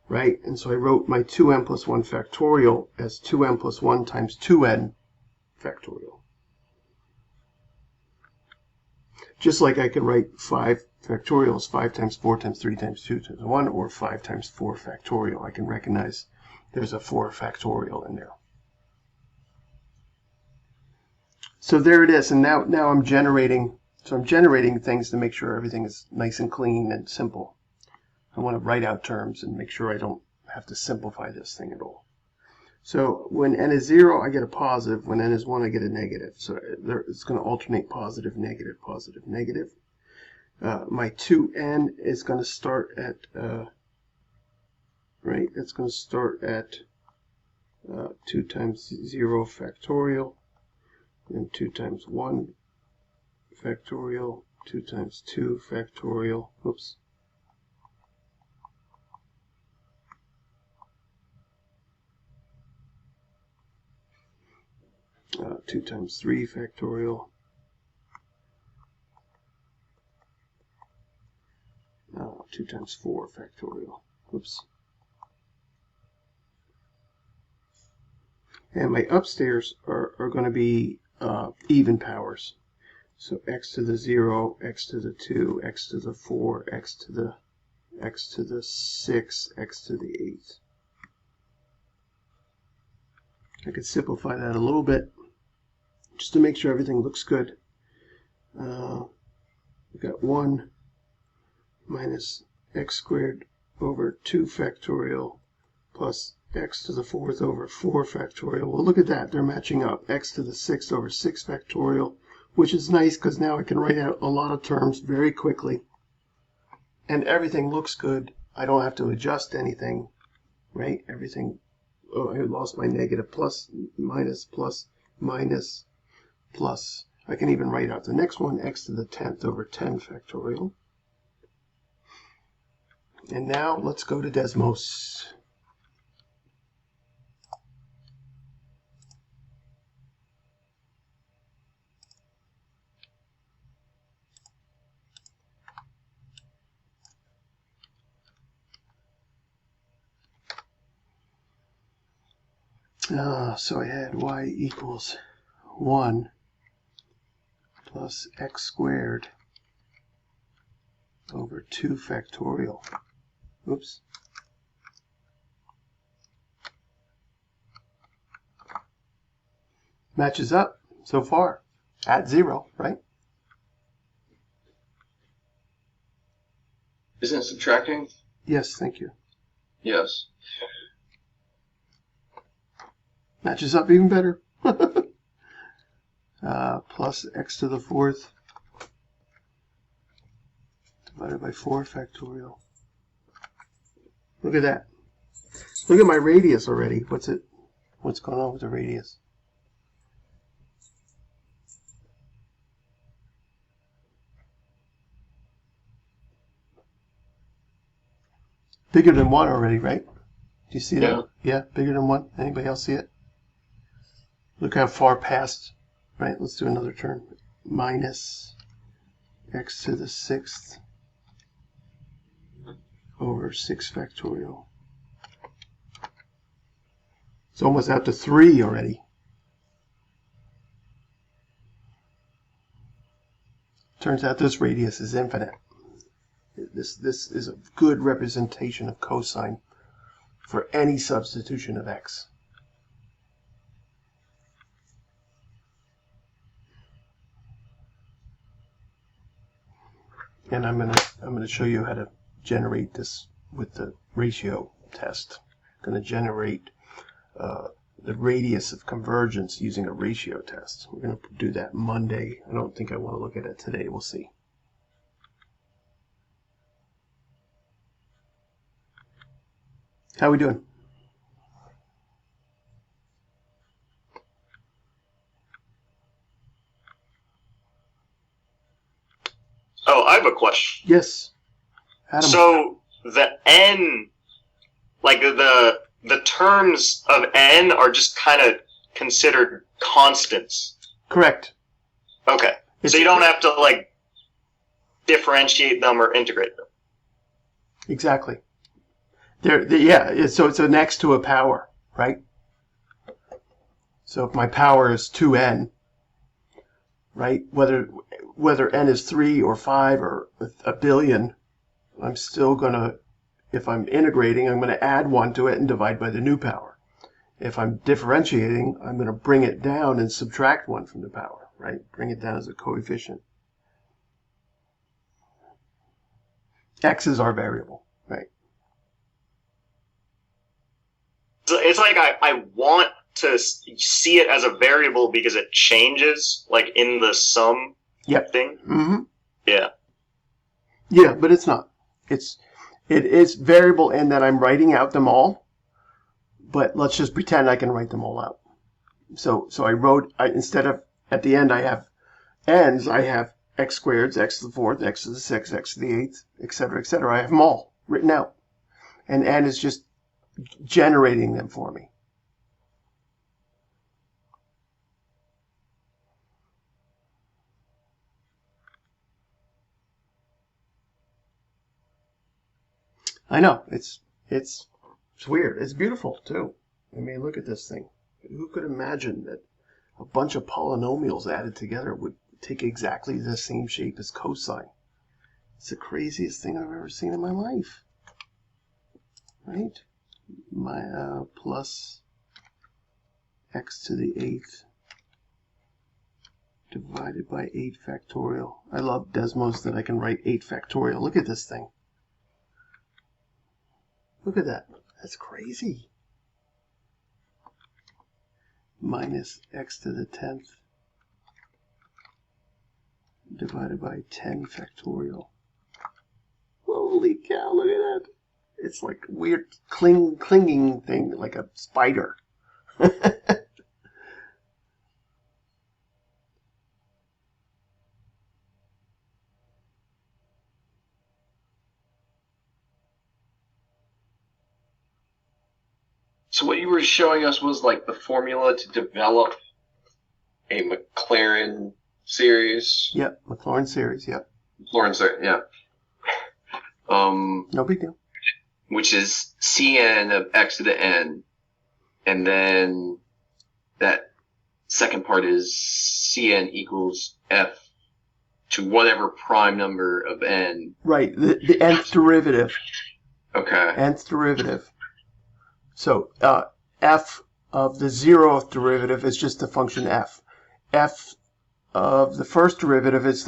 right? And so I wrote my 2n plus 1 factorial as 2n plus 1 times 2n factorial. Just like I could write 5 factorial as 5 times 4 times 3 times 2 times 1, or 5 times 4 factorial. I can recognize there's a 4 factorial in there. So there it is, and now I'm generating. So I'm generating things to make sure everything is nice and clean and simple. I want to write out terms and make sure I don't have to simplify this thing at all. So when n is 0, I get a positive. When n is 1, I get a negative. So it's going to alternate positive, negative, positive, negative. My 2n is going to start at, right, it's going to start at 2 times 0 factorial, and 2 times 1 factorial, 2 times 2 factorial, oops. 2 times 3 factorial, 2 times 4 factorial, oops. And my upstairs are going to be even powers. So x to the 0, x to the 2, x to the 4, x to the 6, x to the 8. I could simplify that a little bit just to make sure everything looks good. We've got 1 minus x squared over 2 factorial plus x to the 4th over 4 factorial. Well, look at that. They're matching up. X to the 6th over 6 factorial, which is nice because now I can write out a lot of terms very quickly. And everything looks good. I don't have to adjust anything, right? Everything. Oh, I lost my negative. Plus, minus, plus, minus, plus. I can even write out the next one, x to the 10th over 10 factorial. And now let's go to Desmos. So I had y equals 1 plus x squared over 2 factorial. Oops. Matches up so far at 0, right? Isn't it subtracting? Yes, thank you. Yes. Matches up even better. Plus x to the 4th divided by 4 factorial. Look at that. Look at my radius already. What's going on with the radius? Bigger than 1 already, right? Do you see that? Yeah, bigger than 1. Anybody else see it? Look how far past. Right, let's do another term. Minus x to the 6th over 6 factorial. It's almost out to 3 already. Turns out this radius is infinite. This is a good representation of cosine for any substitution of x. And I'm gonna show you how to generate this with the ratio test. I'm going to generate the radius of convergence using a ratio test. We're going to do that Monday. I don't think I want to look at it today. We'll see. How are we doing? Oh, I have a question. Yes. Adam. So the n, like the terms of n are just kind of considered constants. Correct. Okay. So you don't have to like differentiate them or integrate them. Exactly. Yeah, so it's an x to a power, right? So if my power is 2n, right, whether n is 3 or 5 or a billion, I'm still going to, if I'm integrating, I'm going to add 1 to it and divide by the new power. If I'm differentiating, I'm going to bring it down and subtract 1 from the power, right? Bring it down as a coefficient. X is our variable, right? So it's like I want to see it as a variable because it changes, like in the sum thing. Mm-hmm. Yeah. Yeah, but it's not. It is variable in that I'm writing out them all, but let's just pretend I can write them all out. So instead of at the end I have n's, I have x squareds, x to the 4th, x to the 6th, x to the 8th, etc., etc. I have them all written out, and n is just generating them for me. I know, it's weird. It's beautiful too. I mean, look at this thing. Who could imagine that a bunch of polynomials added together would take exactly the same shape as cosine. It's the craziest thing I've ever seen in my life. Right? My plus x to the 8th divided by 8 factorial. I love Desmos that I can write 8 factorial. Look at this thing. Look at that. That's crazy. Minus x to the 10th divided by 10 factorial. Holy cow, look at that. It's like a weird clinging thing, like a spider. So what you were showing us was like the formula to develop a Maclaurin series. Yep, Maclaurin series, yep. Maclaurin series, yeah. No big deal. Which is Cn of x to the n, and then that second part is Cn equals f to whatever prime number of n. Right, the nth derivative. Okay. Nth derivative. So f of the 0th derivative is just the function f. F of the first derivative is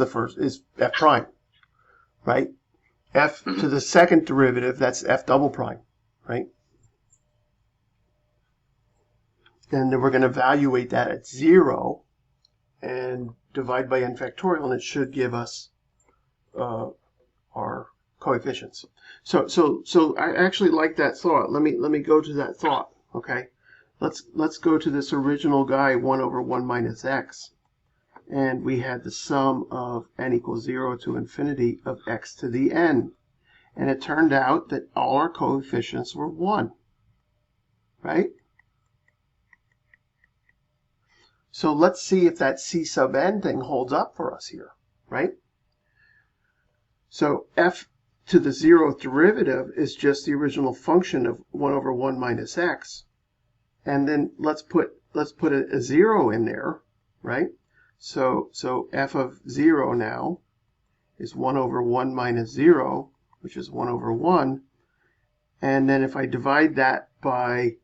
f prime, right? F to the second derivative, that's f double prime, right? And then we're going to evaluate that at 0 and divide by n factorial, and it should give us our coefficients. So I actually like that thought. Let me go to that thought. Okay, let's go to this original guy, 1 over 1 minus x, and we had the sum of n equals 0 to infinity of x to the n, and it turned out that all our coefficients were 1, right? So let's see if that c sub n thing holds up for us here, right? So f to the 0th derivative is just the original function of 1 over 1 minus x. And then let's put a 0 in there, right? So f of 0 now is 1 over 1 minus 0, which is 1 over 1. And then if I divide that by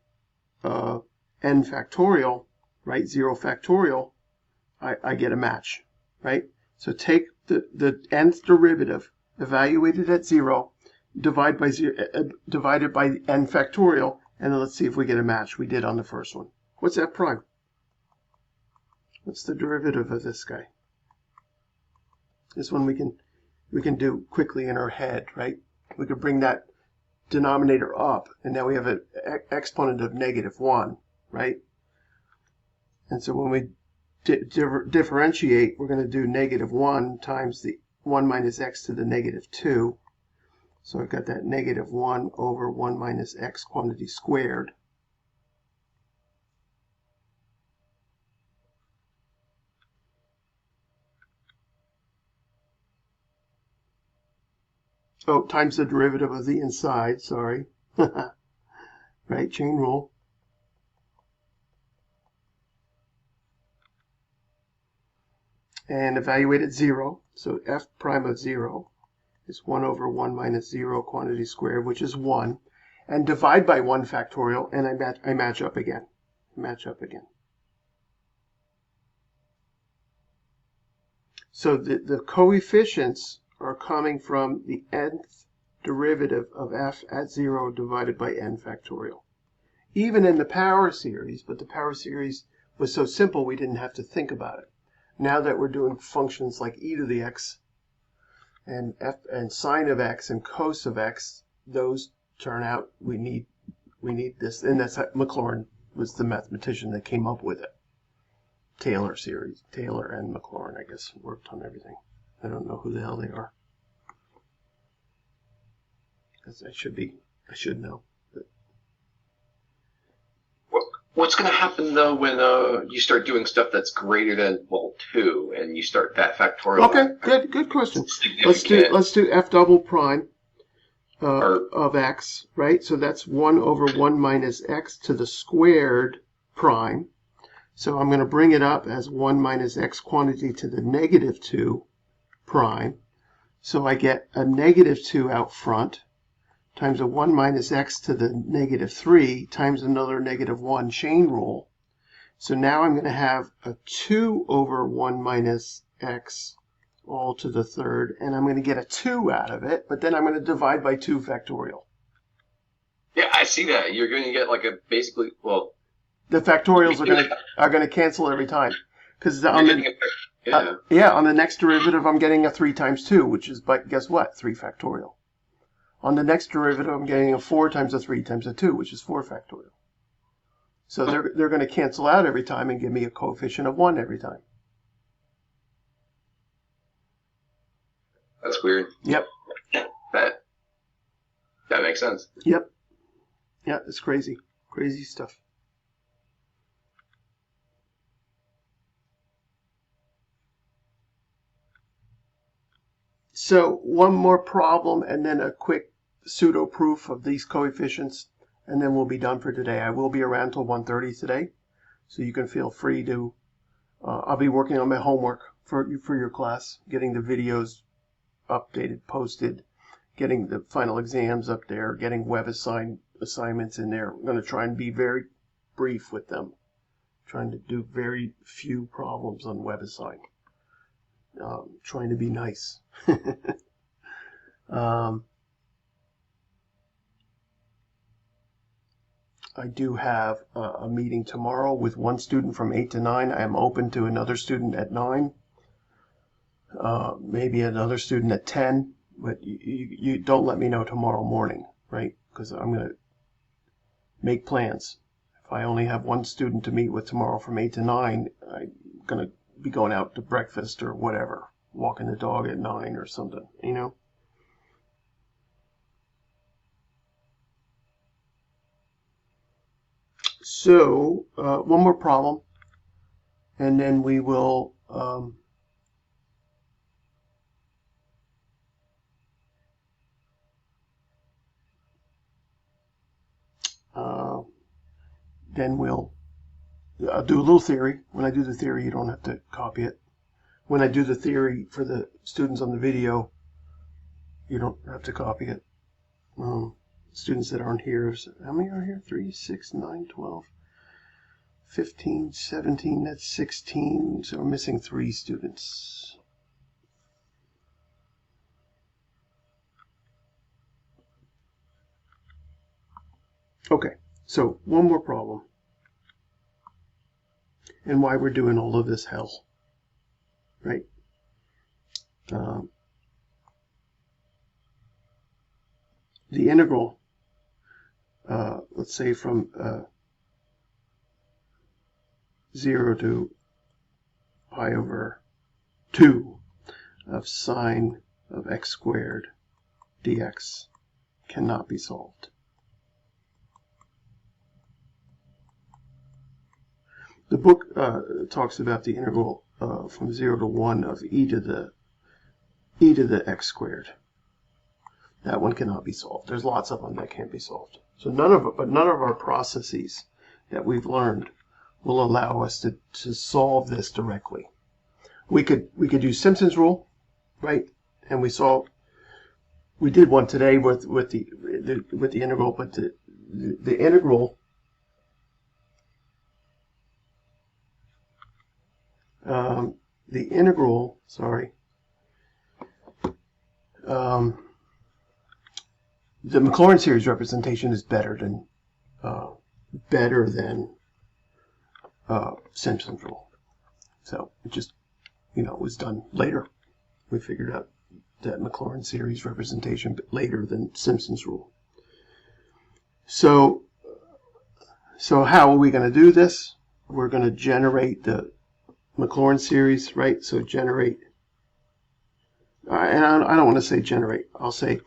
n factorial, right, 0 factorial, I get a match, right? So take the nth derivative, evaluate it at 0, divided by n factorial, and then let's see if we get a match. We did on the first one. What's f prime? What's the derivative of this guy? This one we can do quickly in our head, right? We could bring that denominator up, and now we have an exponent of -1, right? And so when we differentiate, we're going to do -1 times the 1 minus x to the -2. So I've got that -1 over 1 minus x quantity squared. Oh, times the derivative of the inside, sorry. Right, chain rule. And evaluate at 0. So f prime of 0 is 1 over 1 minus 0 quantity squared, which is 1. And divide by 1 factorial, and I match up again. So the coefficients are coming from the nth derivative of f at 0 divided by n factorial. Even in the power series, but the power series was so simple we didn't have to think about it. Now that we're doing functions like e to the x and f and sine of x and cos of x, those turn out we need this, and that's Maclaurin was the mathematician that came up with it. Taylor series, Taylor and Maclaurin, I guess, worked on everything. I don't know who the hell they are. I should know. But What's going to happen though when you start doing stuff that's greater than 2 and you start that factorial? Okay, good question. Let's do f double prime of x, right? So that's 1 over 1 minus x to the squared prime. So I'm going to bring it up as 1 minus x quantity to the negative 2 prime. So I get a negative 2 out front times a 1 minus x to the negative 3 times another negative 1 chain rule. So now I'm going to have a 2 over 1 minus x all to the third, and I'm going to get a 2 out of it, but then I'm going to divide by 2 factorial. Yeah, I see that. You're going to get like a basically, well, The factorials are going to cancel every time, because on the next derivative I'm getting a 3 times 2, which is, but guess what? 3 factorial. On the next derivative I'm getting a 4 times a 3 times a 2, which is 4 factorial. So they're going to cancel out every time and give me a coefficient of 1 every time. That's weird. Yep. That makes sense. Yep. Yeah, it's crazy. Crazy stuff. So one more problem and then a quick pseudo proof of these coefficients, and then we'll be done for today. I will be around till 1:30 today, so you can feel free to. I'll be working on my homework for your class, getting the videos updated, posted, getting the final exams up there, getting web assignments in there. I'm going to try and be very brief with them, trying to do very few problems on WebAssign. Trying to be nice. I do have a meeting tomorrow with one student from 8 to 9. I am open to another student at 9. Maybe another student at 10. But you don't let me know tomorrow morning, right? Because I'm going to make plans. If I only have one student to meet with tomorrow from 8 to 9, I'm going to be going out to breakfast or whatever. Walking the dog at 9 or something, you know? So, one more problem, and then we will do a little theory. When I do the theory, you don't have to copy it. When I do the theory for the students on the video, you don't have to copy it. Students that aren't here, how many are here? 3, 6, 9, 12, 15, 17, that's 16. So we're missing 3 students. Okay, so one more problem. And why we're doing all of this hell, right? The integral, let's say from 0 to pi over 2 of sine of x squared dx cannot be solved. The book talks about the integral from 0 to 1 of e to the x squared. That one cannot be solved. There's lots of them that can't be solved. So none of our processes that we've learned will allow us to solve this directly. We could use Simpson's rule, right? And we did one today with the integral, but the integral the Maclaurin series representation is better than Simpson's rule. So it just, it was done later. We figured out that Maclaurin series representation later than Simpson's rule. So how are we going to do this? We're going to generate the Maclaurin series, right? So generate, and I don't want to say generate. I'll say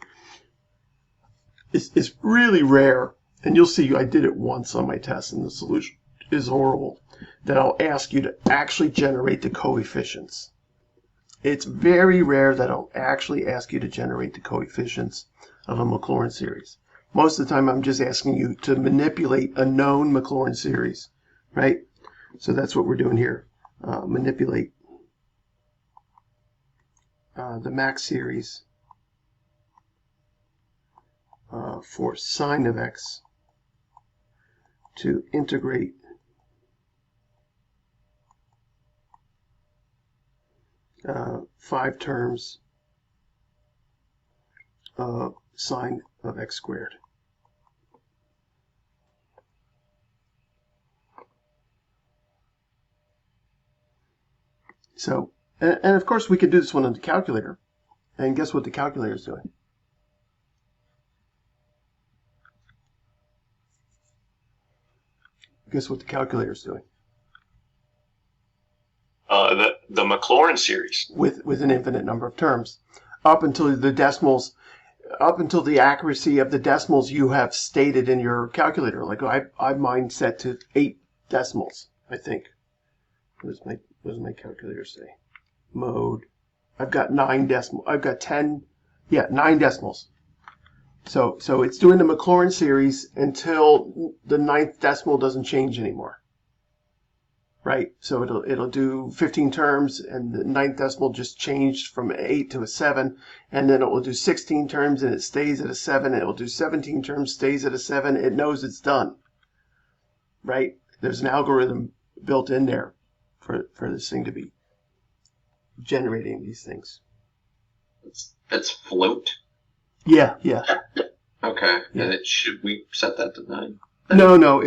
it's really rare, and you'll see I did it once on my test, and the solution is horrible, that I'll ask you to actually generate the coefficients. It's very rare that I'll actually ask you to generate the coefficients of a Maclaurin series. Most of the time, I'm just asking you to manipulate a known Maclaurin series, right? So that's what we're doing here. Manipulate the max series for sine of x to integrate five terms of sine of x squared. So, and of course we could do this one on the calculator, and guess what the calculator is doing? Guess what the calculator is doing? The Maclaurin series. With an infinite number of terms. Up until the decimals, up until the accuracy of the decimals you have stated in your calculator. Like I have mine set to 8 decimals, I think. What does my calculator say? Mode. I've got 9 decimals. I've got 9 decimals. So it's doing the Maclaurin series until the 9th decimal doesn't change anymore. Right? So it'll do 15 terms, and the 9th decimal just changed from 8 to a 7, and then it will do 16 terms and it stays at a 7, and it will do 17 terms, stays at a 7. It knows it's done. Right? There's an algorithm built in there for this thing to be generating these things. That's float. Yeah. Okay. Yeah. And should we set that to 9? No.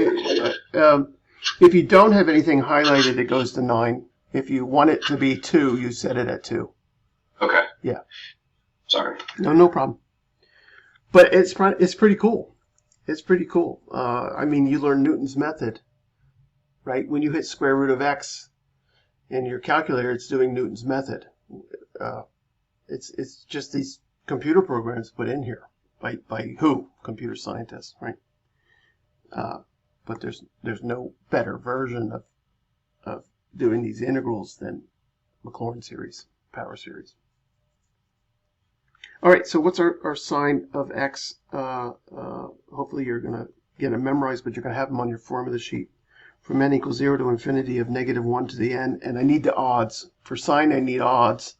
If you don't have anything highlighted, it goes to 9. If you want it to be 2, you set it at 2. Okay. Yeah. Sorry. No problem. But it's pretty cool. It's pretty cool. I mean, you learn Newton's method, right? When you hit square root of x in your calculator, it's doing Newton's method. It's just these computer programs put in here by who? Computer scientists, right? But there's no better version of doing these integrals than Maclaurin series, power series. All right, so what's our sine of x? Hopefully you're going to get it memorized, but you're going to have them on your formula sheet. From n equals 0 to infinity of -1 to the n, and I need the odds. For sine, I need odds,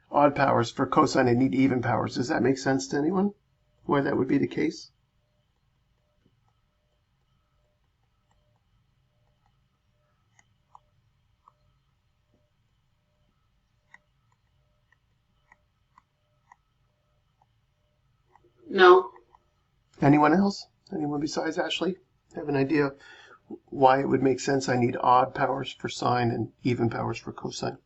odd powers. For cosine, I need even powers. Does that make sense to anyone? Why that would be the case? No. Anyone else? Anyone besides Ashley have an idea why it would make sense I need odd powers for sine and even powers for cosine?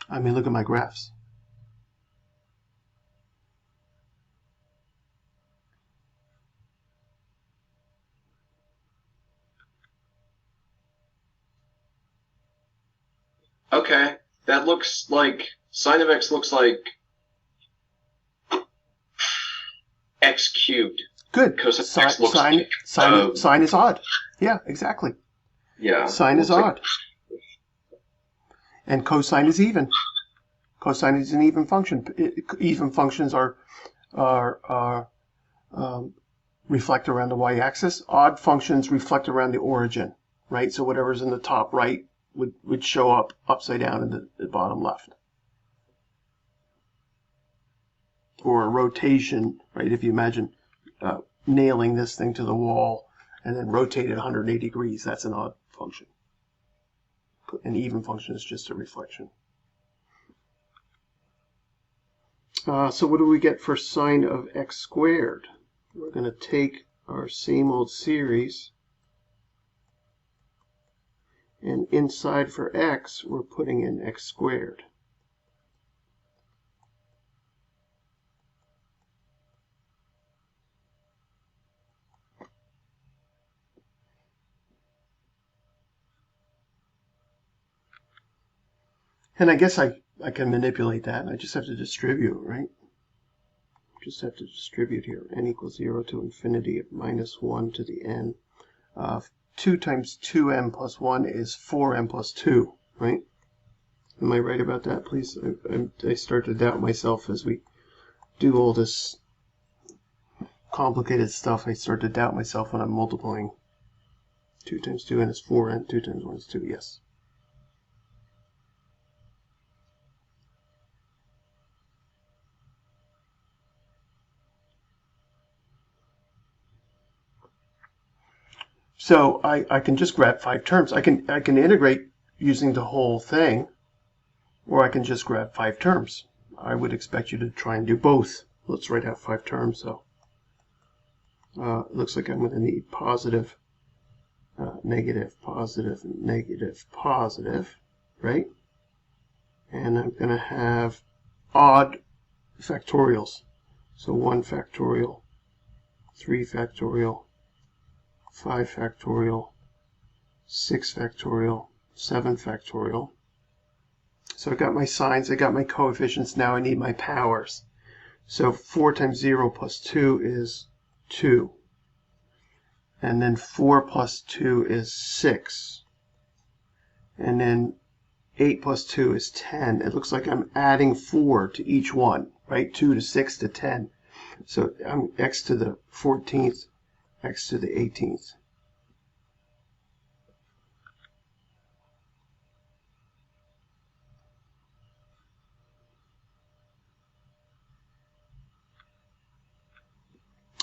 I mean, look at my graphs. Okay. That looks like sine of x looks like x cubed. Good. Cosine of x looks like Sine is odd. Yeah, exactly. yeah. Sine is looks odd. And cosine is even. Cosine is an even function. Even functions are reflect around the y-axis. Odd functions reflect around the origin, right? So whatever's in the top right would show up upside down in the bottom left. Or a rotation, right? If you imagine nailing this thing to the wall and then rotate it 180 degrees, that's an odd function. An even function is just a reflection. So what do we get for sine of x squared? We're going to take our same old series, and inside for x, we're putting in x squared. And I guess I can manipulate that. I just have to distribute, right? Just have to distribute here. N equals 0 to infinity of -1 to the n. 2 times 2m plus 1 is 4m plus 2, right? Am I right about that, please? I start to doubt myself as we do all this complicated stuff. I start to doubt myself when I'm multiplying. 2 times 2 n is 4, and 2 times 1 is 2, yes. So I can just grab 5 terms. I can integrate using the whole thing, or I can just grab 5 terms. I would expect you to try and do both. Let's write out 5 terms. So it looks like I'm going to need positive, negative, positive, negative, positive, right? And I'm going to have odd factorials. So 1 factorial, 3 factorial, 5 factorial, 6 factorial, 7 factorial. So I got my signs, I got my coefficients, now I need my powers. So 4 times 0 plus 2 is 2. And then 4 plus 2 is 6. And then 8 plus 2 is 10. It looks like I'm adding 4 to each one, right? 2 to 6 to 10. So I'm x to the 14th, x to the 18th.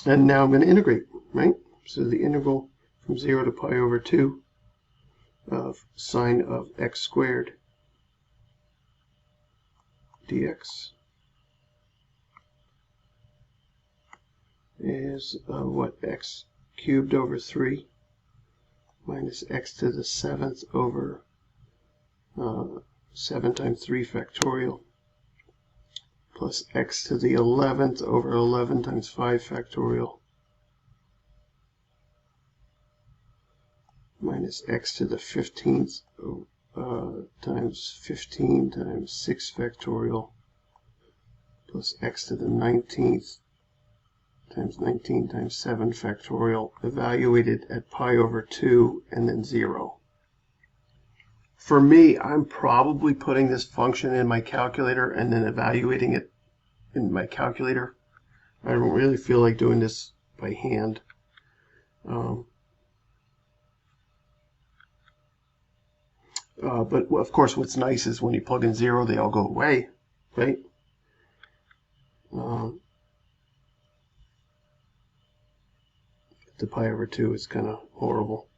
And now I'm going to integrate, right? So the integral from 0 to pi over 2 of sine of x squared dx is what, x cubed over 3 minus x to the 7th over 7 times 3 factorial plus x to the 11th over 11 times 5 factorial minus x to the 15th times 15 times 6 factorial plus x to the 19th times 19 times 7 factorial, evaluated at pi over 2 and then 0. For me, I'm probably putting this function in my calculator and then evaluating it in my calculator. I don't really feel like doing this by hand. But of course, what's nice is when you plug in 0, they all go away, right? The pi over 2 is kind of horrible.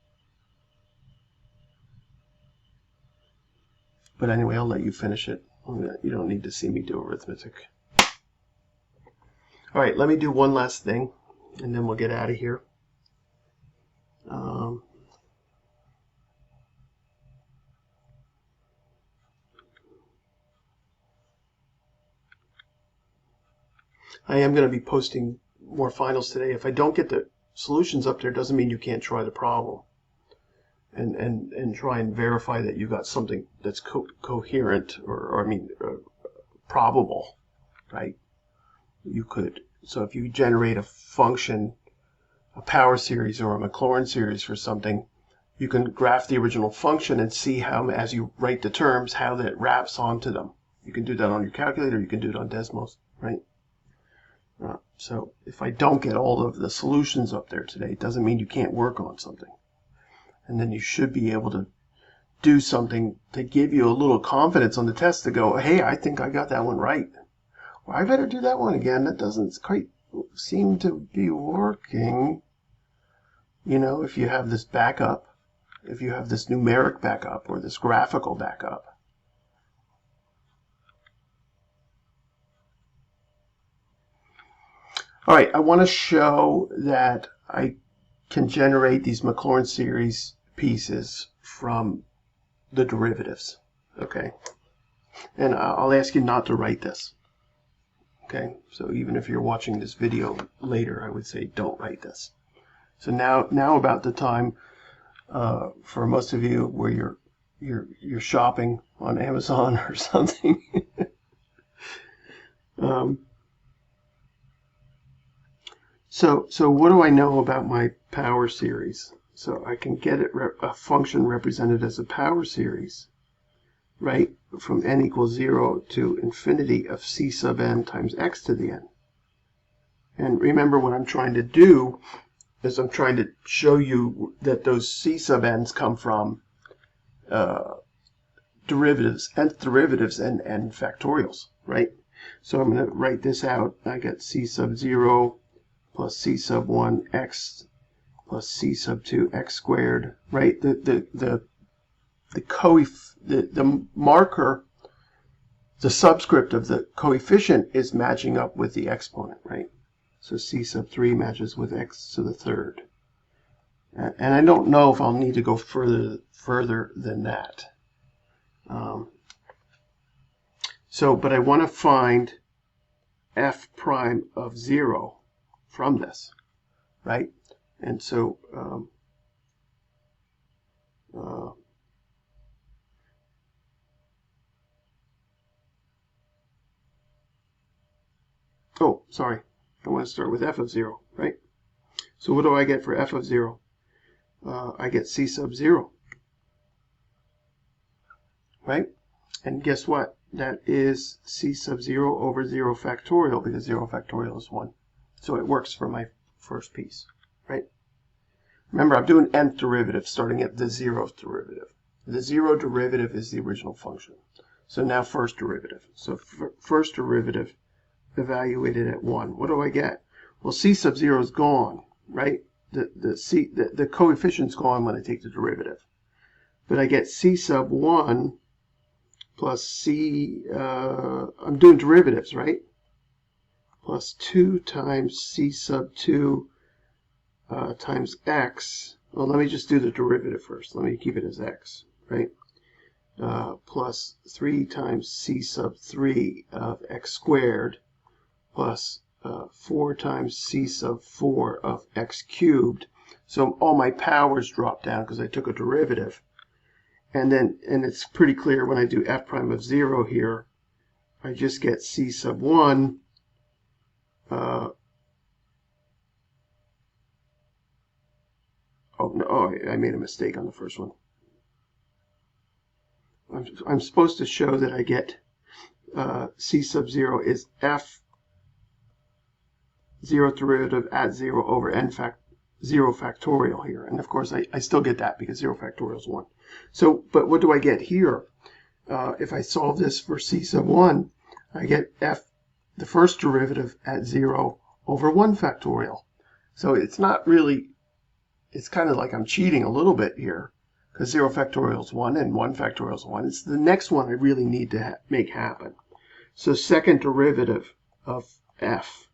But anyway, I'll let you finish it. You don't need to see me do arithmetic. All right, let me do one last thing, and then we'll get out of here. I am going to be posting more finals today. If I don't get the solutions up there, doesn't mean you can't try the problem and try and verify that you got something that's coherent or probable, right? You could. So if you generate a function, a power series or a Maclaurin series for something, you can graph the original function and see how, as you write the terms, how that wraps onto them. You can do that on your calculator, you can do it on Desmos, right? So if I don't get all of the solutions up there today, it doesn't mean you can't work on something. And then you should be able to do something to give you a little confidence on the test to go, hey, I think I got that one right. Well, I better do that one again. That doesn't quite seem to be working. You know, if you have this backup, if you have this numeric backup or this graphical backup. All right, I want to show that I can generate these Maclaurin series pieces from the derivatives, okay? And I'll ask you not to write this, okay? So even if you're watching this video later, I would say don't write this. So now about the time for most of you where you're shopping on Amazon or something. So what do I know about my power series? So I can get it a function represented as a power series right, from n equals 0 to infinity of c sub n times x to the n. And remember, what I'm trying to do is I'm trying to show you that those c sub n's come from derivatives, nth derivatives, and n factorials, right? So I'm going to write this out. I get c sub 0 plus c sub 1 x plus c sub 2 x squared, right? The marker, the subscript of the coefficient is matching up with the exponent, right? So c sub 3 matches with x to the third. And I don't know if I'll need to go further than that. But I want to find f prime of 0 from this, right? And so oh, sorry. I want to start with f of 0, right? So what do I get for f of 0? I get c sub 0, right? And guess what? That is c sub 0 over 0 factorial, because 0 factorial is 1. So it works for my first piece, right? Remember, I'm doing nth derivative starting at the 0th derivative. The 0 derivative is the original function. So now first derivative. So first derivative evaluated at 1. What do I get? Well, c sub 0 is gone, right? The coefficient's gone when I take the derivative. But I get c sub 1 plus c, I'm doing derivatives, right? Plus 2 times c sub 2 times x. Well, let me just do the derivative first. Let me keep it as x, right? Plus 3 times c sub 3 of x squared plus 4 times c sub 4 of x cubed. So all my powers drop down because I took a derivative. And it's pretty clear when I do f prime of 0 here, I just get c sub 1 I made a mistake on the first one. I'm supposed to show that I get c sub 0 is f 0th derivative at 0 over n 0 factorial here. And of course, I still get that because 0 factorial is 1. So, but what do I get here? If I solve this for c sub 1, I get f, the first derivative at 0 over 1 factorial. So it's not really, it's kind of like I'm cheating a little bit here because 0 factorial is 1 and 1 factorial is 1. It's the next one I really need to make happen. So second derivative of f.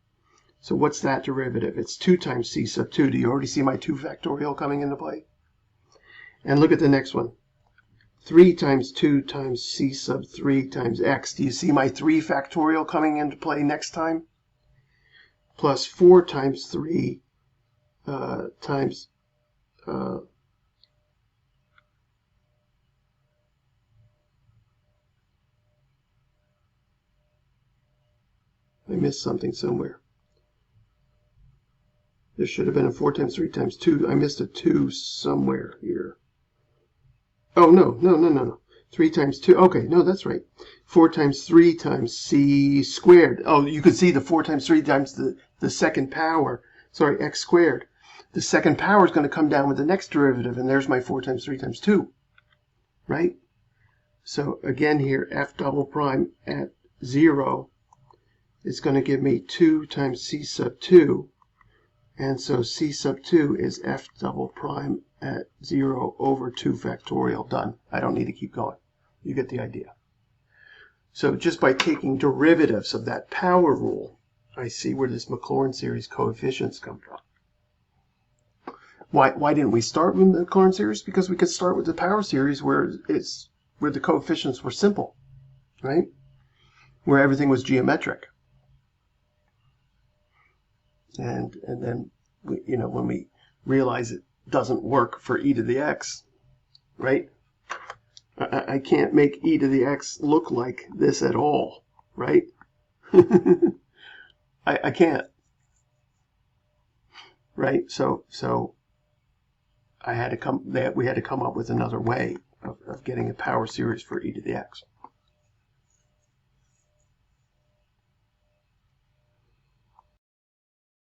So what's that derivative? It's 2 times c sub 2. Do you already see my 2 factorial coming into play? And look at the next one. 3 times 2 times c sub 3 times x. Do you see my 3 factorial coming into play next time? Plus 4 times 3 times I missed something somewhere. There should have been a 4 times 3 times 2. I missed a 2 somewhere here. Oh, no. 3 times 2. Okay, no, that's right. 4 times 3 times c squared. Oh, you can see the 4 times 3 times the second power. Sorry, x squared. The second power is going to come down with the next derivative, and there's my 4 times 3 times 2. Right? So again here, f double prime at 0 is going to give me 2 times c sub 2. And so c sub 2 is f double prime at 0 over 2 factorial. Done. I don't need to keep going. You get the idea. So just by taking derivatives of that power rule, I see where this Maclaurin series coefficients come from. Why didn't we start with the Maclaurin series? Because we could start with the power series where the coefficients were simple, right? Where everything was geometric. And then, when we realize it doesn't work for e to the x, right? I can't make e to the x look like this at all, right? I can't, right? So we had to come up with another way of getting a power series for e to the x.